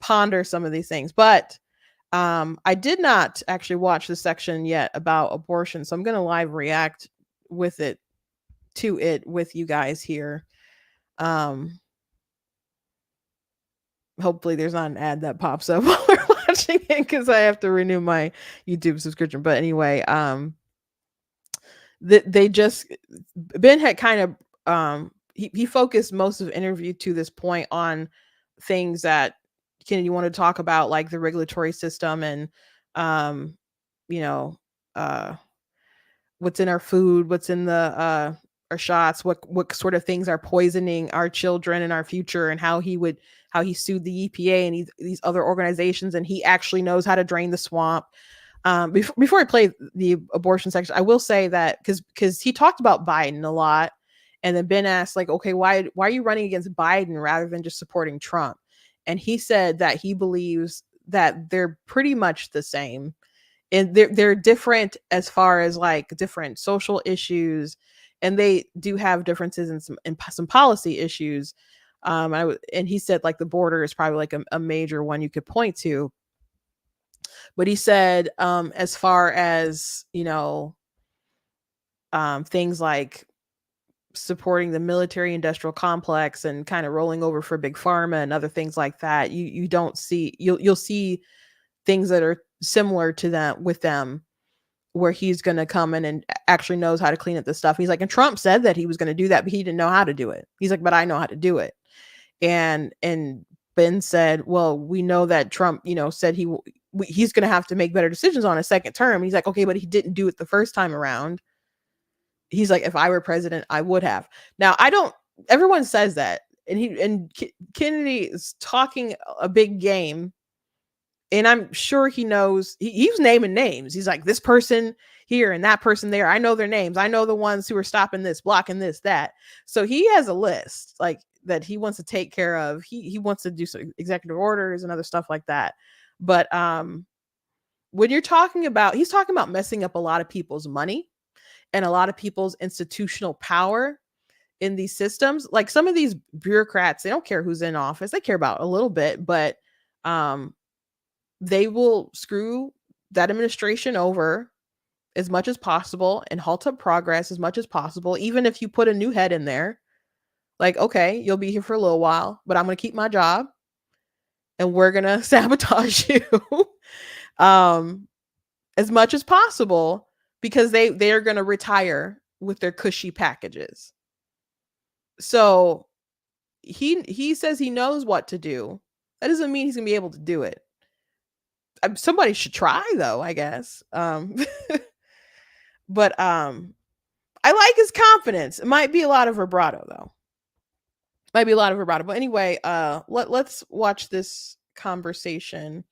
ponder some of these things. But I did not actually watch the section yet about abortion, so I'm going to live react with it with you guys here. Hopefully there's not an ad that pops up while we're watching it, because I have to renew my YouTube subscription. But anyway, they just, Ben had kind of he focused most of the interview to this point on things that Kennedy wanted to talk about, like the regulatory system and what's in our food, what's in the our shots, what sort of things are poisoning our children and our future, and how he sued the EPA and these other organizations, and he actually knows how to drain the swamp. Before I play the abortion section, I will say that because he talked about Biden a lot, and then Ben asked, like, okay, why are you running against Biden rather than just supporting Trump? And he said that he believes that they're pretty much the same, and they're different as far as like different social issues, and they do have differences in some policy issues. And he said like the border is probably like a major one you could point to. But he said, as far as, things like supporting the military industrial complex and kind of rolling over for big pharma and other things like that, you don't see, you'll see things that are similar to that with them, where he's going to come in and actually knows how to clean up the stuff. He's like, and Trump said that he was going to do that, but he didn't know how to do it. He's like, but I know how to do it. And Ben said, well, we know that Trump, said he's going to have to make better decisions on a second term. He's like, okay, but he didn't do it the first time around. He's like, if I were president, I would have. Now, everyone says that. And Kennedy is talking a big game. And I'm sure he knows, he's naming names. He's like, this person here and that person there. I know their names. I know the ones who are stopping this, blocking this, that. So he has a list like that he wants to take care of. He wants to do some executive orders and other stuff like that. But when you're talking about, he's talking about messing up a lot of people's money and a lot of people's institutional power in these systems. Like some of these bureaucrats, they don't care who's in office. They care about a little bit, but they will screw that administration over as much as possible and halt up progress as much as possible, even if you put a new head in there. Like, okay, you'll be here for a little while, but I'm going to keep my job and we're going to sabotage you as much as possible, because they are going to retire with their cushy packages. So he says he knows what to do. That doesn't mean he's going to be able to do it. Somebody should try, though, I guess. But I like his confidence. It might be a lot of vibrato, though. Might be a lot of vibrato. But anyway, let's watch this conversation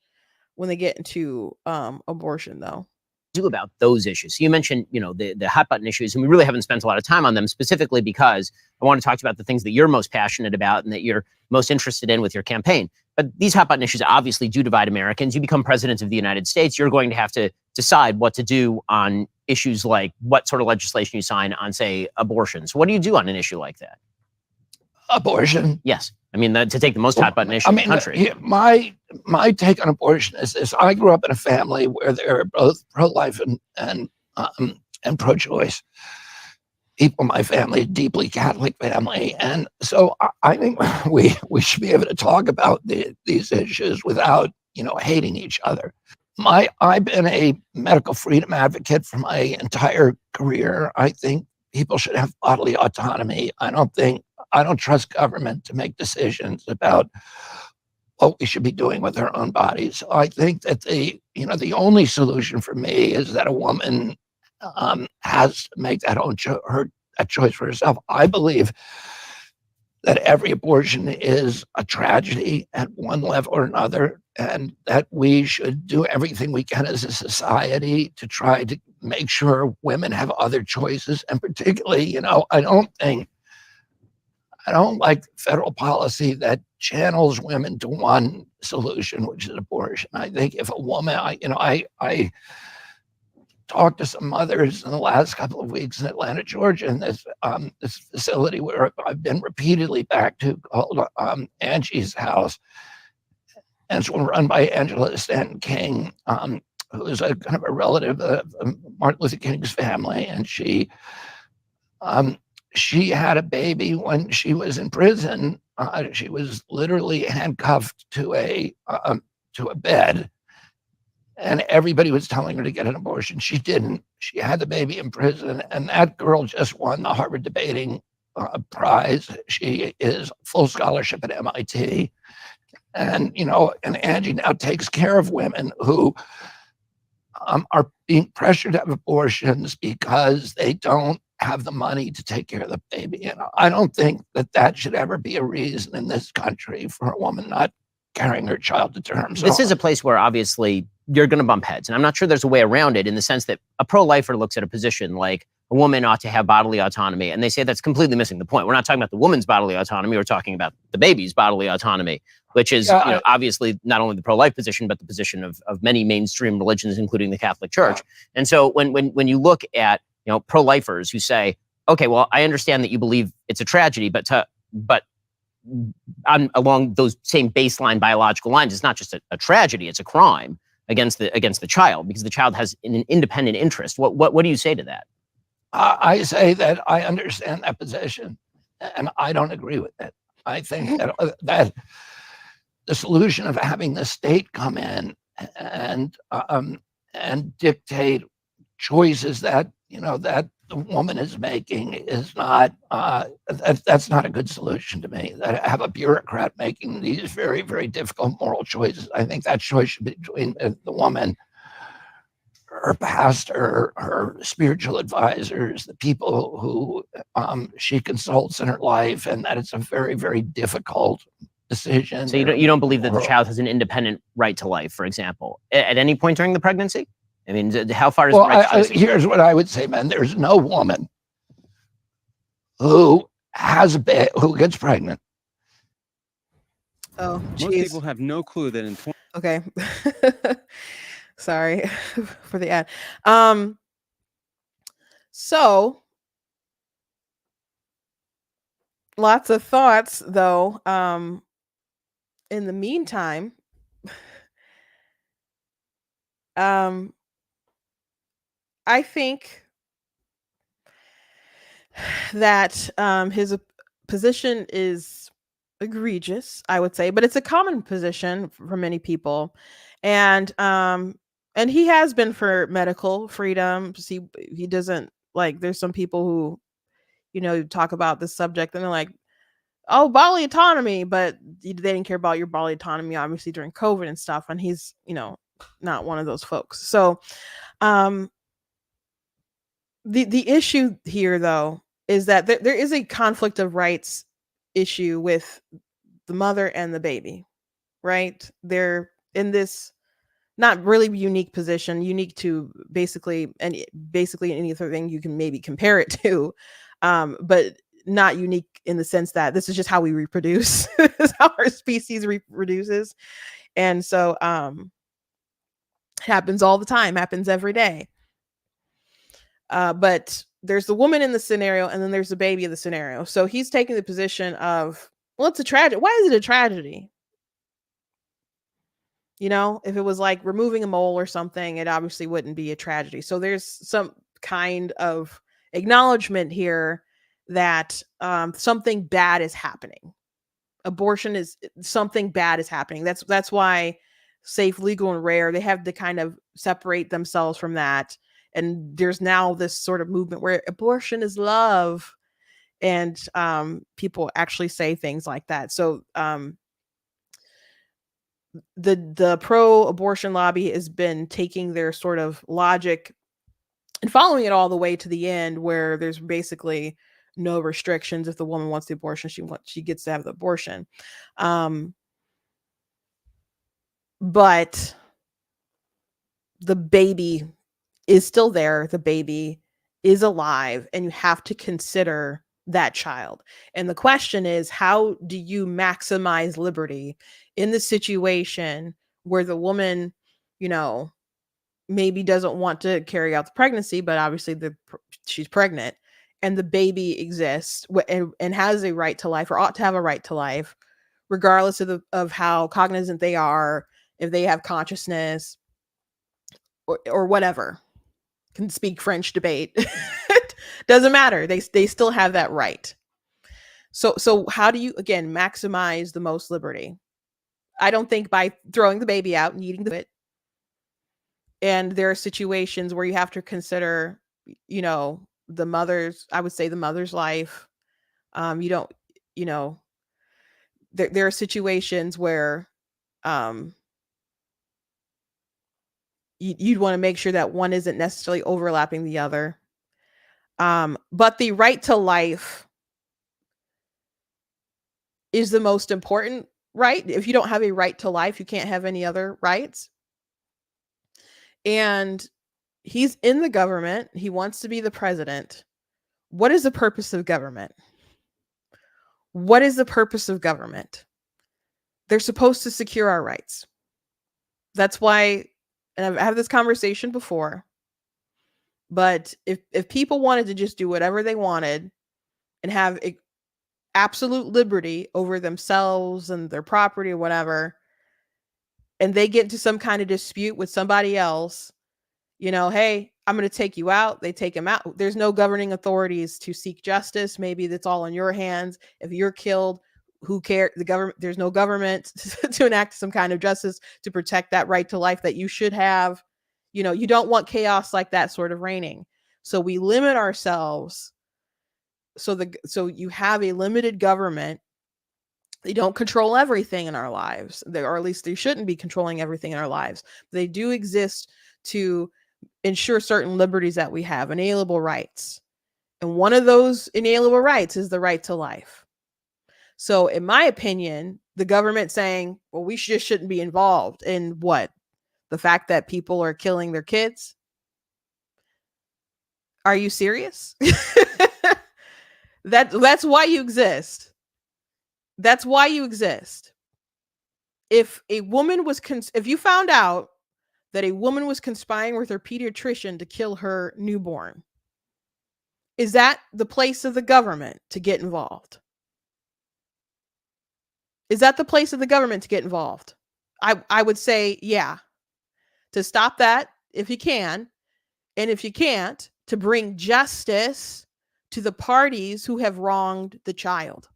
when they get into abortion, though. Do about those issues. So you mentioned, the hot button issues, and we really haven't spent a lot of time on them, specifically because I want to talk about the things that you're most passionate about and that you're most interested in with your campaign. But these hot button issues obviously do divide Americans. You become president of the United States, you're going to have to decide what to do on issues like what sort of legislation you sign on, say, abortion. So what do you do on an issue like that? Abortion? Yes. I mean, to take the most hot button issue in the country. My take on abortion is this. I grew up in a family where they're both pro-life and pro-choice. People in my family, a deeply Catholic family. And so I think we should be able to talk about these issues without, hating each other. I've been a medical freedom advocate for my entire career. I think people should have bodily autonomy. I don't trust government to make decisions about what we should be doing with our own bodies. I think that the only solution for me is that a woman has to make that choice for herself. I believe that every abortion is a tragedy at one level or another, and that we should do everything we can as a society to try to make sure women have other choices. And particularly, I don't like federal policy that channels women to one solution, which is abortion. I think if a woman, I talked to some mothers in the last couple of weeks in Atlanta, Georgia, in this facility where I've been repeatedly back to, called Angie's House. And it's one run by Angela Stanton King, who is a kind of a relative of Martin Luther King's family. And she had a baby when she was in prison. She was literally handcuffed to a bed, and everybody was telling her to get an abortion. She didn't. She had the baby in prison, and that girl just won the Harvard debating prize. She is full scholarship at MIT, and Angie now takes care of women who are being pressured to have abortions because they don't have the money to take care of the baby. I don't think that should ever be a reason in this country for a woman not carrying her child to term. This is a place where obviously you're going to bump heads, and I'm not sure there's a way around it, in the sense that a pro-lifer looks at a position like a woman ought to have bodily autonomy, and they say that's completely missing the point. We're not talking about the woman's bodily autonomy, we're talking about the baby's bodily autonomy, which is obviously not only the pro-life position, but the position of many mainstream religions, including the Catholic Church. And so when you look at pro-lifers who say, okay, well, I understand that you believe it's a tragedy, but along those same baseline biological lines, it's not just a tragedy; it's a crime against the child, because the child has an independent interest. What do you say to that? I say that I understand that position, and I don't agree with it. I think that the solution of having the state come in and dictate choices that that the woman is making is not that's not a good solution to me. That have a bureaucrat making these very, very difficult moral choices. I think that choice should be between the woman, her pastor, her spiritual advisors, the people who she consults in her life, and that it's a very, very difficult decision. So you don't believe that the child has an independent right to life, for example, at any point during the pregnancy? I mean, how far is the right to here's what I would say, man. There's no woman who has who gets pregnant. Oh, geez. Most people have no clue that in 20. Okay. Sorry for the ad. So lots of thoughts, though. In the meantime, I think that his position is egregious, I would say, but it's a common position for many people, and he has been for medical freedom. He doesn't like. There's some people who talk about this subject and they're like, oh, bodily autonomy, but they didn't care about your bodily autonomy, obviously, during COVID and stuff. And he's, not one of those folks. So, um, the issue here, though, is that there is a conflict of rights issue with the mother and the baby, right? They're in this not really unique position, unique to basically any other thing you can maybe compare it to, but not unique in the sense that this is just how we reproduce. This is how our species reproduces, and so happens all the time, happens every day. But there's the woman in the scenario, and then there's the baby in the scenario. So he's taking the position of, well, it's a tragedy. Why is it a tragedy? If it was like removing a mole or something, it obviously wouldn't be a tragedy. So there's some kind of acknowledgement here that something bad is happening. Abortion is something bad is happening. That's why safe, legal, and rare, they have to kind of separate themselves from that. And there's now this sort of movement where abortion is love, and people actually say things like that. So the pro-abortion lobby has been taking their sort of logic and following it all the way to the end, where there's basically no restrictions. If the woman wants the abortion, she gets to have the abortion. But the baby is still there. The baby is alive, and you have to consider that child. And the question is, how do you maximize liberty in the situation where the woman, maybe doesn't want to carry out the pregnancy, but obviously she's pregnant, and the baby exists and has a right to life, or ought to have a right to life, regardless of how cognizant they are, if they have consciousness or whatever. Can speak French, debate. Doesn't matter. They still have that right. So how do you, again, maximize the most liberty? I don't think by throwing the baby out and eating it. And there are situations where you have to consider, the mother's, I would say, the mother's life. You don't, there are situations where you'd want to make sure that one isn't necessarily overlapping the other. But the right to life is the most important right. If you don't have a right to life, you can't have any other rights. And he's in the government. He wants to be the president. What is the purpose of government? What is the purpose of government? They're supposed to secure our rights. That's why, and I've had this conversation before, but if people wanted to just do whatever they wanted and have absolute liberty over themselves and their property or whatever, and they get into some kind of dispute with somebody else, hey, I'm going to take you out. They take him out. There's no governing authorities to seek justice. Maybe that's all in your hands. If you're killed, who cares? The government, there's no government to enact some kind of justice to protect that right to life that you should have. You don't want chaos like that sort of reigning. So we limit ourselves. So you have a limited government. They don't control everything in our lives, or at least they shouldn't be controlling everything in our lives. They do exist to ensure certain liberties that we have, inalienable rights. And one of those inalienable rights is the right to life. So in my opinion, the government saying, well, we just shouldn't be involved in what? The fact that people are killing their kids? Are you serious? That's why you exist. That's why you exist. If a woman was, if you found out that a woman was conspiring with her pediatrician to kill her newborn, is that the place of the government to get involved? Is that the place of the government to get involved? I would say, yeah. to stop that if you can. And if you can't, to bring justice to the parties who have wronged the child.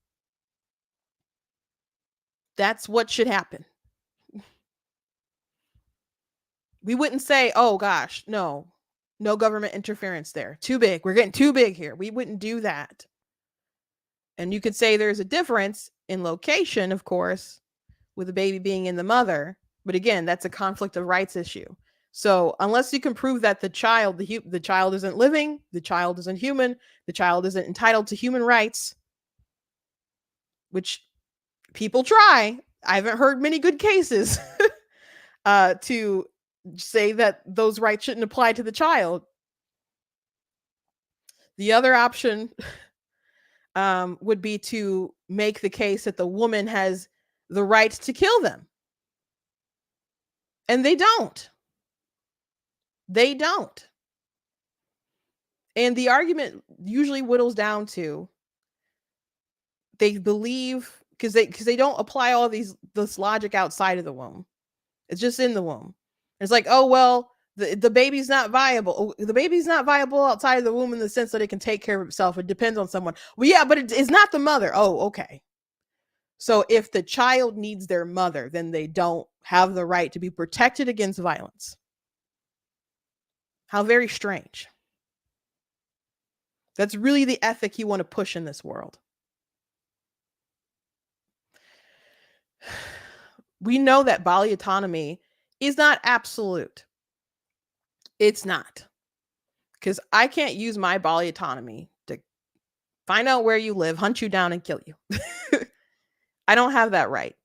That's what should happen. We wouldn't say, oh gosh, no government interference there. Too big. We're getting too big here. We wouldn't do that. And you could say there's a difference in location, of course, with the baby being in the mother. But again, that's a conflict of rights issue. So unless you can prove that the child isn't living, the child isn't human, the child isn't entitled to human rights, which people try. I haven't heard many good cases to say that those rights shouldn't apply to the child. The other option would be to make the case that the woman has the right to kill them. And they don't. They don't. And the argument usually whittles down to they believe because they don't apply all this logic outside of the womb. It's just in the womb. It's like, oh well, the baby's not viable. The baby's not viable outside of the womb in the sense that it can take care of itself. It depends on someone. Well, yeah, but it's not the mother. Oh, okay. So if the child needs their mother, then they don't have the right to be protected against violence. How very strange. That's really the ethic you want to push in this world. We know that bodily autonomy is not absolute. It's not. Because I can't use my bodily autonomy to find out where you live, hunt you down, and kill you. I don't have that right.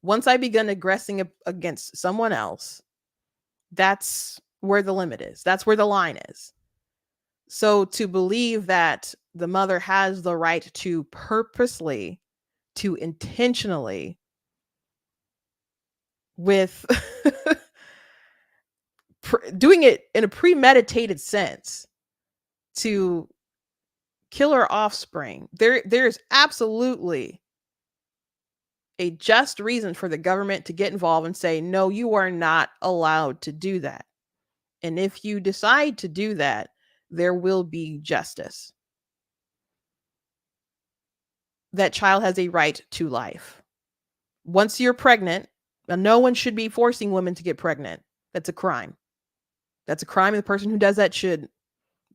Once I begin aggressing against someone else, that's where the limit is. That's where the line is. So to believe that the mother has the right to purposely, to intentionally, with doing it in a premeditated sense to kill her offspring, there's absolutely a just reason for the government to get involved and say, no, you are not allowed to do that. And if you decide to do that, there will be justice. That child has a right to life. Once you're pregnant, no one should be forcing women to get pregnant. That's a crime. That's a crime. And the person who does that should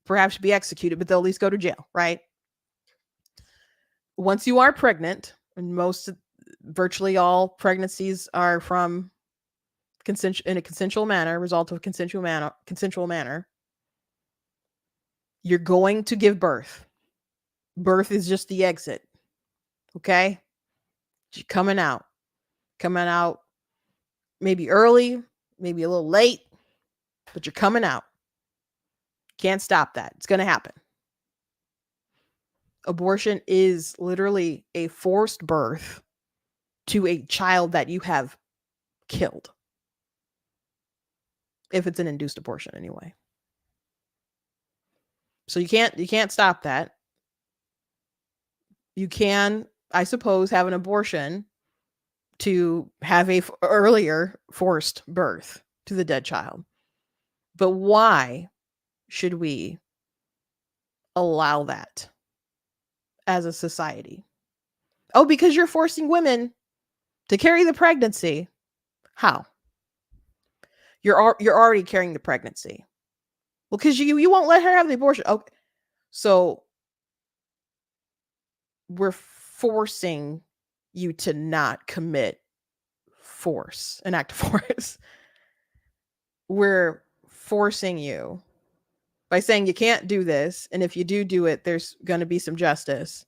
perhaps be executed, but they'll at least go to jail, right? Once you are pregnant, and virtually all pregnancies are from in a consensual manner, result of a consensual manner, you're going to give birth. Birth is just the exit. Okay? You're coming out maybe early, maybe a little late, but you're coming out. Can't stop that. It's going to happen. Abortion is literally a forced birth to a child that you have killed. If it's an induced abortion anyway. So you can't stop that. You can, I suppose, have an abortion to have a earlier forced birth to the dead child. But why should we allow that as a society? Oh, because you're forcing women to carry the pregnancy. How? You're already carrying the pregnancy. Well, because you won't let her have the abortion. Okay. So we're forcing you to not commit an act of force. We're forcing you by saying you can't do this. And if you do it, there's going to be some justice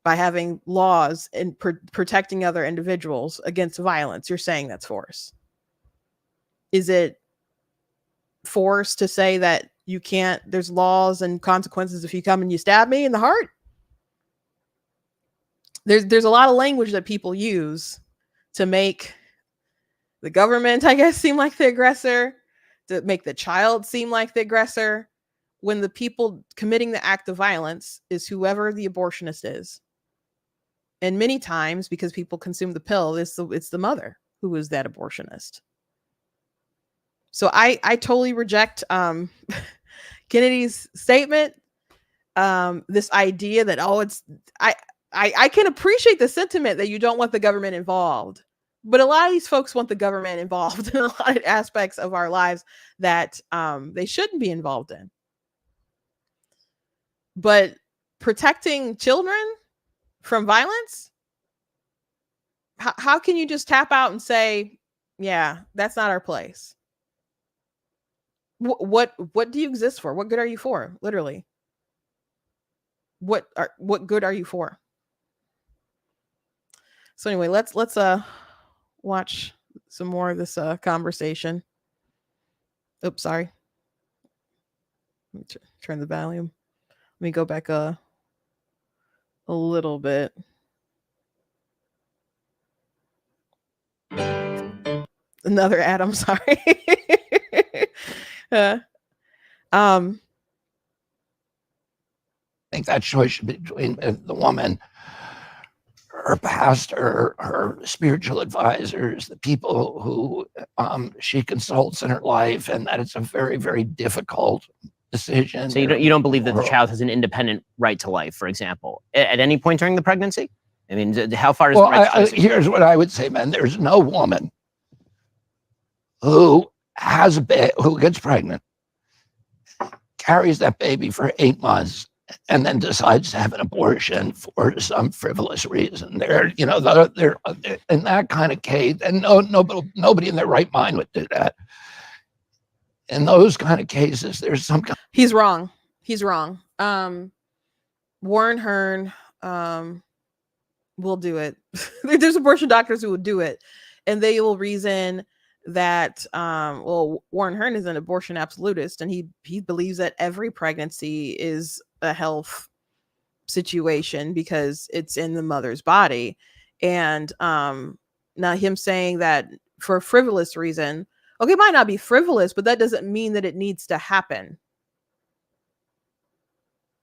by having laws and protecting other individuals against violence. You're saying that's force. Is it force to say that you can't, there's laws and consequences if you come and you stab me in the heart? There's a lot of language that people use to make the government, I guess, seem like the aggressor, to make the child seem like the aggressor, when the people committing the act of violence is whoever the abortionist is. And many times, because people consume the pill, it's the mother who is that abortionist. So I totally reject Kennedy's statement. This idea that, oh, it's I can appreciate the sentiment that you don't want the government involved, but a lot of these folks want the government involved in a lot of aspects of our lives that they shouldn't be involved in. But protecting children from violence, how can you just tap out and say, yeah, that's not our place? What do you exist for? What good are you for? Literally, what good are you for? So anyway, let's watch some more of this conversation. Oops, sorry. Let me turn the volume. Let me go back a little bit. Another ad, I'm sorry. I think that choice should be between the woman, her pastor, her spiritual advisors, the people who she consults in her life, and that it's a very, very difficult decision. So you don't believe that the child has an independent right to life, for example, at any point during the pregnancy? I mean, how far is the right to here's what I would say, man. There's no woman who has who gets pregnant, carries that baby for 8 months, and then decides to have an abortion for some frivolous reason. They're in that kind of case, and nobody in their right mind would do that. In those kind of cases, there's some kind. He's wrong. Warren Hearn will do it. There's abortion doctors who will do it, and they will reason that Warren Hearn is an abortion absolutist, and he believes that every pregnancy is a health situation because it's in the mother's body. And now him saying that for a frivolous reason, okay, it might not be frivolous, but that doesn't mean that it needs to happen.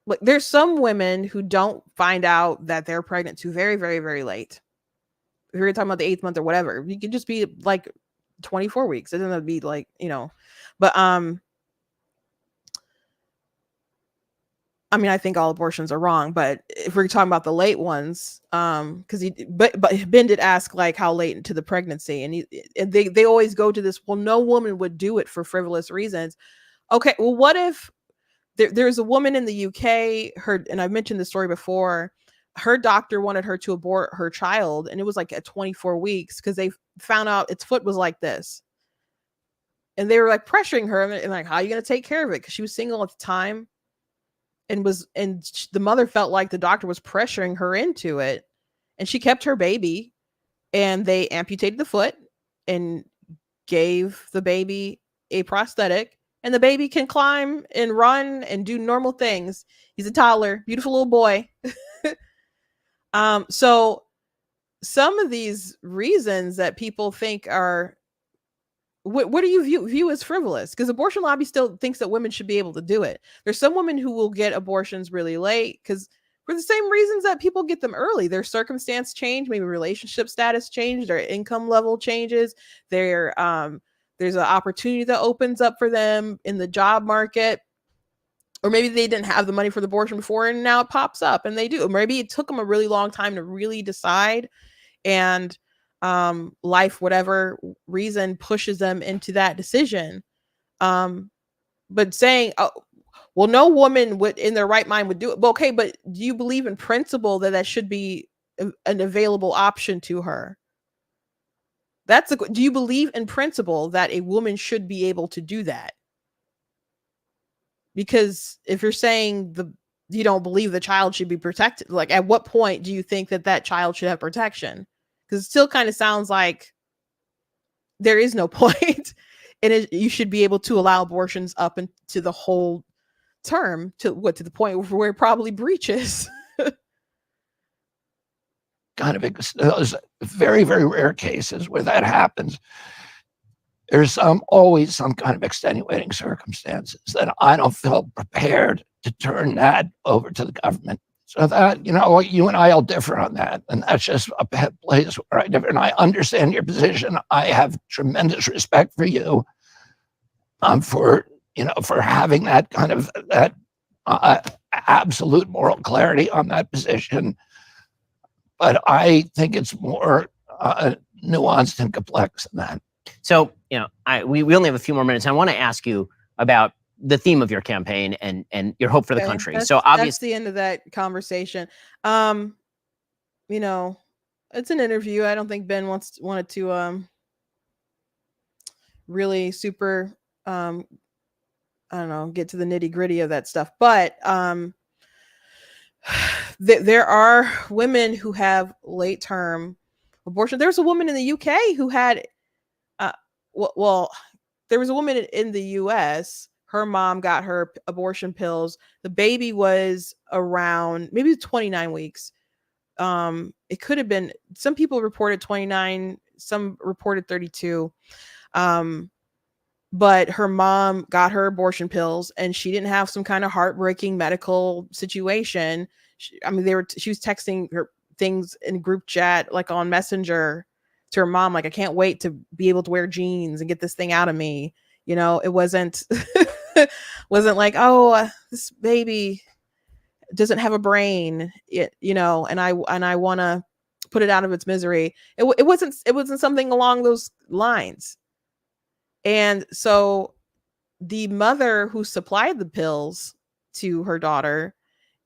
Like, there's some women who don't find out that they're pregnant too very, very, very late. If you're talking about the 8th month or whatever, you can just be like 24 weeks. It doesn't have to be like, but I mean, I think all abortions are wrong, but if we're talking about the late ones, because but Ben did ask like how late into the pregnancy, and they always go to this. Well, no woman would do it for frivolous reasons. Okay, well, what if there's a woman in the UK? And I've mentioned this story before. Her doctor wanted her to abort her child, and it was like at 24 weeks because they found out its foot was like this, and they were like pressuring her and like, how are you going to take care of it? Because she was single at the time. And the mother felt like the doctor was pressuring her into it, and she kept her baby, and they amputated the foot and gave the baby a prosthetic, and the baby can climb and run and do normal things. He's a toddler, beautiful little boy. So some of these reasons that people think are, what do you view as frivolous? Because abortion lobby still thinks that women should be able to do it. There's some women who will get abortions really late because for the same reasons that people get them early. Their circumstance change, maybe relationship status change, their income level changes, there's an opportunity that opens up for them in the job market. Or maybe they didn't have the money for the abortion before and now it pops up and they do. Or maybe it took them a really long time to really decide, and life, whatever reason, pushes them into that decision. But saying, oh, well, no woman would in their right mind would do it. Well, okay, but do you believe in principle that should be an available option to her? Do you believe in principle that a woman should be able to do that? Because if you're saying you don't believe the child should be protected, like at what point do you think that child should have protection? Because it still kind of sounds like there is no point, and you should be able to allow abortions up into the whole term to the point where it probably breaches. Kind of those very, very rare cases where that happens. There's always some kind of extenuating circumstances that I don't feel prepared to turn that over to the government. So that, you and I will differ on that. And that's just a bad place where I differ. And I understand your position. I have tremendous respect for you. for for having that kind of that absolute moral clarity on that position. But I think it's more nuanced and complex than that. So, we only have a few more minutes. I want to ask you about the theme of your campaign and your hope for the country. So that's obviously, the end of that conversation. It's an interview. I don't think Ben wanted to really super I don't know, get to the nitty gritty of that stuff. But there are women who have late term abortion. There's a woman in the UK who had, there was a woman in the US. Her mom got her abortion pills. The baby was around maybe 29 weeks. It could have been, some people reported 29, some reported 32. But her mom got her abortion pills and she didn't have some kind of heartbreaking medical situation. She was texting her things in group chat, like on Messenger, to her mom, like, I can't wait to be able to wear jeans and get this thing out of me. It wasn't, like, oh, this baby doesn't have a brain, and I want to put it out of its misery. It wasn't something along those lines. And so the mother who supplied the pills to her daughter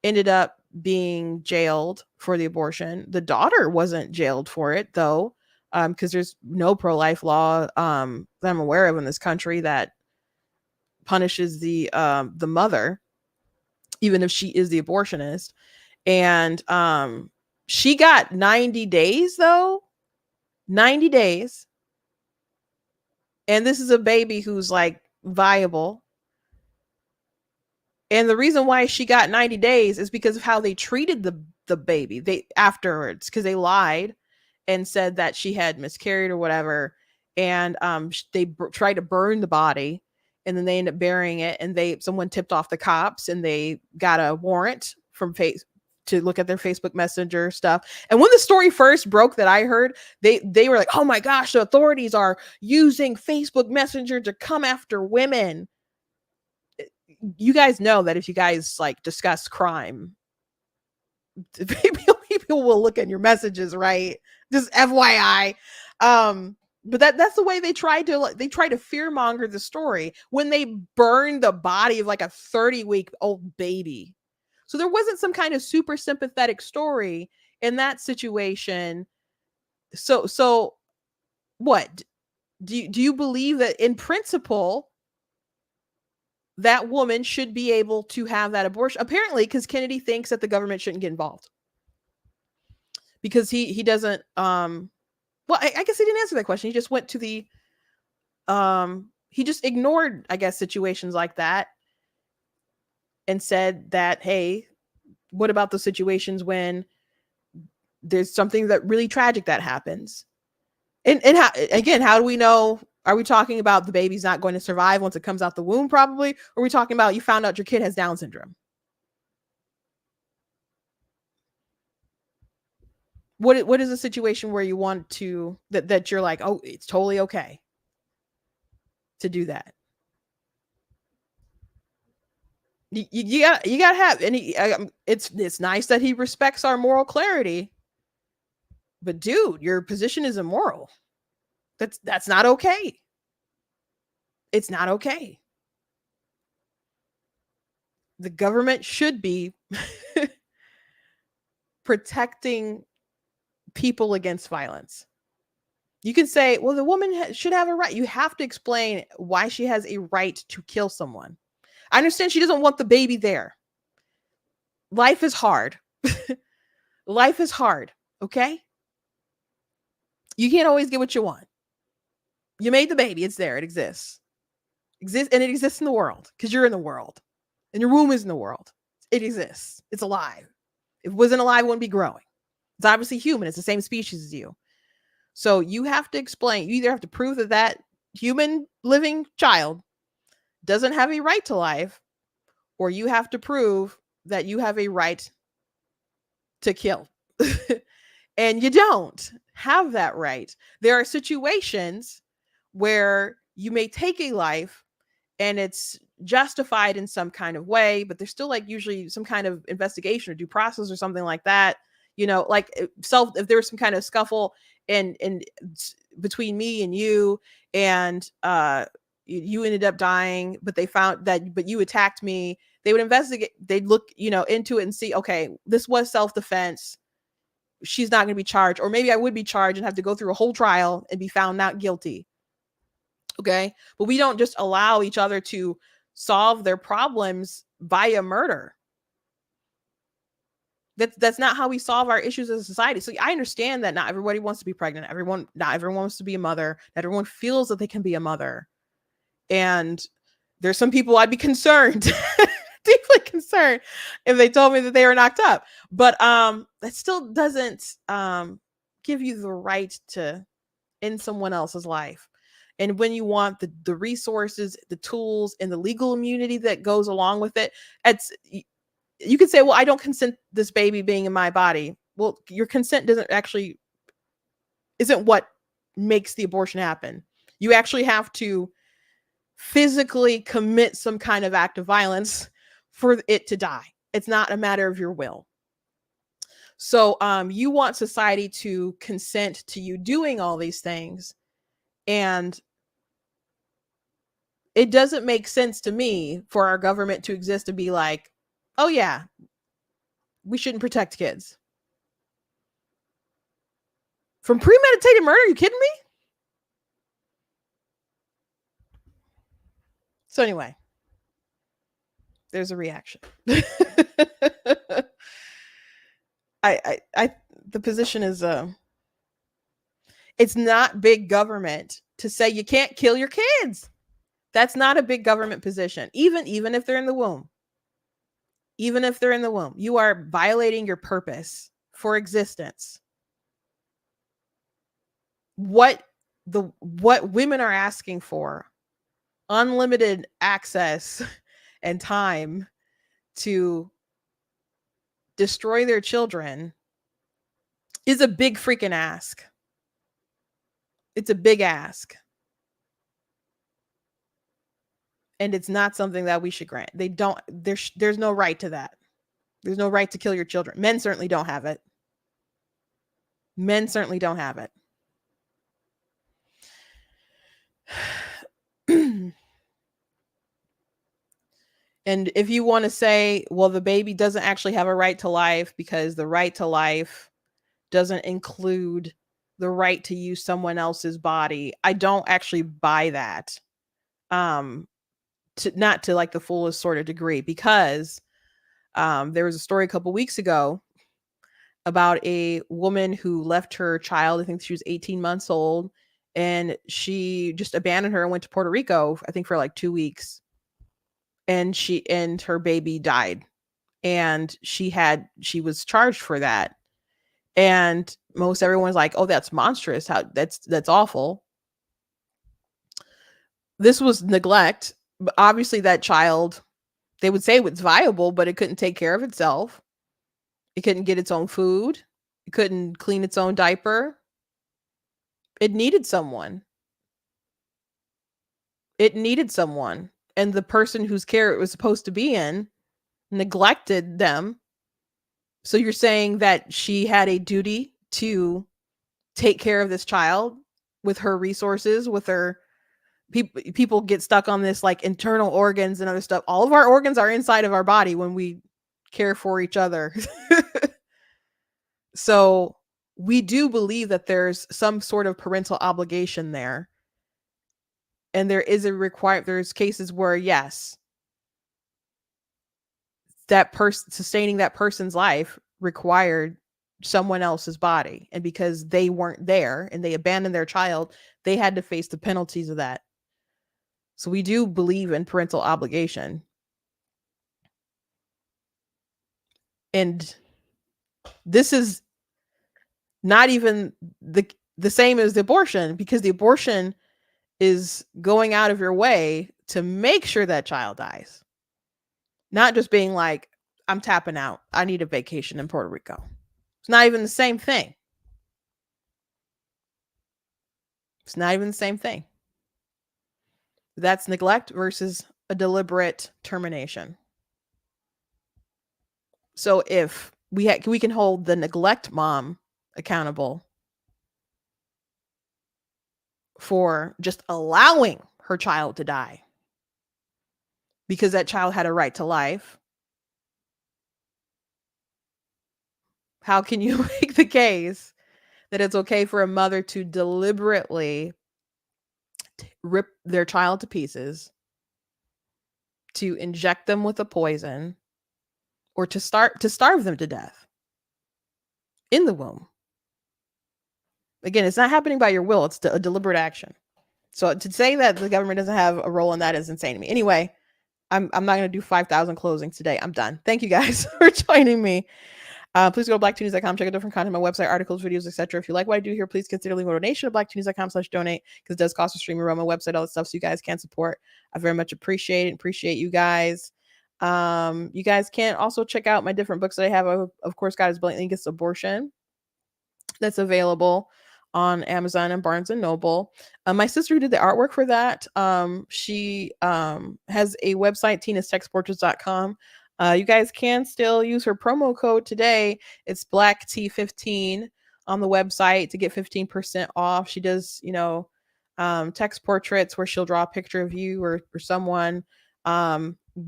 ended up being jailed for the abortion. The daughter wasn't jailed for it, though, because there's no pro-life law that I'm aware of in this country that punishes the mother, even if she is the abortionist. And she got 90 days, though. 90 days. And this is a baby who's like viable. And the reason why she got 90 days is because of how they treated the baby afterwards, because they lied and said that she had miscarried or whatever. And they tried to burn the body, and then they ended up burying it. And someone tipped off the cops, and they got a warrant from to look at their Facebook Messenger stuff. And when the story first broke that I heard, they were like, oh my gosh, the authorities are using Facebook Messenger to come after women. You guys know that if you guys like discuss crime, people will look at your messages, right? Just FYI. But that's the way they tried to fearmonger the story when they burned the body of like a 30-week-old baby. So there wasn't some kind of super sympathetic story in that situation. So what? Do you believe that in principle that woman should be able to have that abortion? Apparently, because Kennedy thinks that the government shouldn't get involved. Because he doesn't I guess he didn't answer that question. He just went to the he just ignored, I guess, situations like that and said that, hey, what about the situations when there's something that really tragic that happens? And how do we know? Are we talking about the baby's not going to survive once it comes out the womb, probably? Or are we talking about you found out your kid has Down syndrome? What is a situation where you want to that you're like, oh, it's totally okay to do that? You gotta have, and it's nice that he respects our moral clarity, but dude, your position is immoral. That's not okay. It's not okay. The government should be protecting people against violence. You can say, well, the woman should have a right. You have to explain why she has a right to kill someone. I understand she doesn't want the baby there. Life is hard. Life is hard, okay? You can't always get what you want. You made the baby. It's there. It exists. And it exists in the world because you're in the world. And your womb is in the world. It exists. It's alive. If it wasn't alive, it wouldn't be growing. It's obviously human. It's the same species as you. So you have to explain. You either have to prove that human living child doesn't have a right to life, or you have to prove that you have a right to kill. And you don't have that right. There are situations where you may take a life and it's justified in some kind of way, but there's still like usually some kind of investigation or due process or something like that. Like if there was some kind of scuffle and between me and you, and you ended up dying, but they found that, but you attacked me, they would investigate, they'd look, into it and see, okay, this was self-defense. She's not going to be charged, or maybe I would be charged and have to go through a whole trial and be found not guilty. Okay. But we don't just allow each other to solve their problems via murder. That's not how we solve our issues as a society. So I understand that not everybody wants to be pregnant. Not everyone wants to be a mother. Not everyone feels that they can be a mother. And there's some people I'd be concerned, deeply concerned, if they told me that they were knocked up. But that still doesn't give you the right to end someone else's life. And when you want the resources, the tools, and the legal immunity that goes along with it, you could say, well, I don't consent this baby being in my body. Well, your consent isn't what makes the abortion happen. You actually have to physically commit some kind of act of violence for it to die. It's not a matter of your will. So you want society to consent to you doing all these things. And it doesn't make sense to me for our government to exist to be like, oh yeah, we shouldn't protect kids from premeditated murder. Are you kidding me? So anyway, there's a reaction. The position is it's not big government to say you can't kill your kids. That's not a big government position. Even if they're in the womb. Even if they're in the womb, you are violating your purpose for existence. What women are asking for, unlimited access and time to destroy their children, is a big freaking ask. It's a big ask. And it's not something that we should grant. There's no right to that. There's no right to kill your children. Men certainly don't have it. Men certainly don't have it. And if you want to say, well, the baby doesn't actually have a right to life because the right to life doesn't include the right to use someone else's body, I don't actually buy that. Not to like the fullest sort of degree, because there was a story a couple weeks ago about a woman who left her child. I think she was 18 months old, and she just abandoned her and went to Puerto Rico, I think for like 2 weeks. And her baby died, and she was charged for that. And most everyone's like, oh, that's monstrous. That's awful. This was neglect. But obviously that child, they would say it was viable, but it couldn't take care of itself. It couldn't get its own food. It couldn't clean its own diaper. It needed someone. And the person whose care it was supposed to be in neglected them. So you're saying that she had a duty to take care of this child with her resources, with her people get stuck on this like internal organs and other stuff. All of our organs are inside of our body when we care for each other. So we do believe that there's some sort of parental obligation there. And there is there's cases where, yes, that person sustaining that person's life required someone else's body. And because they weren't there and they abandoned their child, they had to face the penalties of that. So we do believe in parental obligation. And this is not even the same as the abortion, because the abortion is going out of your way to make sure that child dies. Not just being like, I'm tapping out. I need a vacation in Puerto Rico. It's not even the same thing. It's not even the same thing. That's neglect versus a deliberate termination. So if we can hold the neglect mom accountable for just allowing her child to die because that child had a right to life, how can you make the case that it's okay for a mother to deliberately rip their child to pieces, to inject them with a poison, or to starve them to death in the womb? Again, it's not happening by your will, it's a deliberate action. So to say that the government doesn't have a role in that is insane to me. Anyway, I'm not going to do 5,000 closings today. I'm done. Thank you guys for joining me. Please go to blacktonews.com, check out different content on my website, articles, videos, etc. If you like what I do here, please consider leaving a donation at blacktonews.com/donate, because it does cost a stream and run my website, all that stuff, so you guys can support. I very much appreciate it. Appreciate you guys. You guys can also check out my different books that I have. Of course, God is Blatantly Against Abortion. That's available on Amazon and Barnes and Noble. My sister who did the artwork for that, she has a website, tinastextportraits.com. You guys can still use her promo code today. It's BlackT15 on the website to get 15% off. She does, text portraits where she'll draw a picture of you or someone,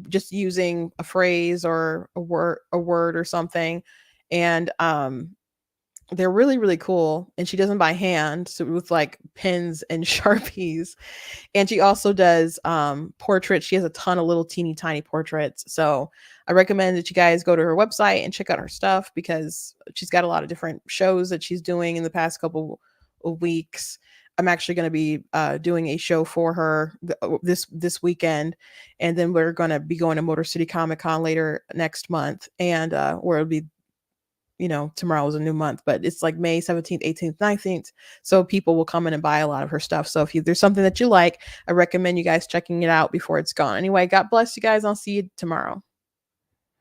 just using a phrase or a word or something. And they're really, really cool. And she does them by hand, so with like pens and Sharpies. And she also does portraits. She has a ton of little teeny tiny portraits. So I recommend that you guys go to her website and check out her stuff, because she's got a lot of different shows that she's doing in the past couple of weeks. I'm actually going to be doing a show for her this weekend, and then we're going to be going to Motor City Comic Con later next month, and where it'll be, tomorrow is a new month, but it's like May 17th, 18th, 19th. So people will come in and buy a lot of her stuff. So if there's something that you like, I recommend you guys checking it out before it's gone. Anyway, God bless you guys. I'll see you tomorrow.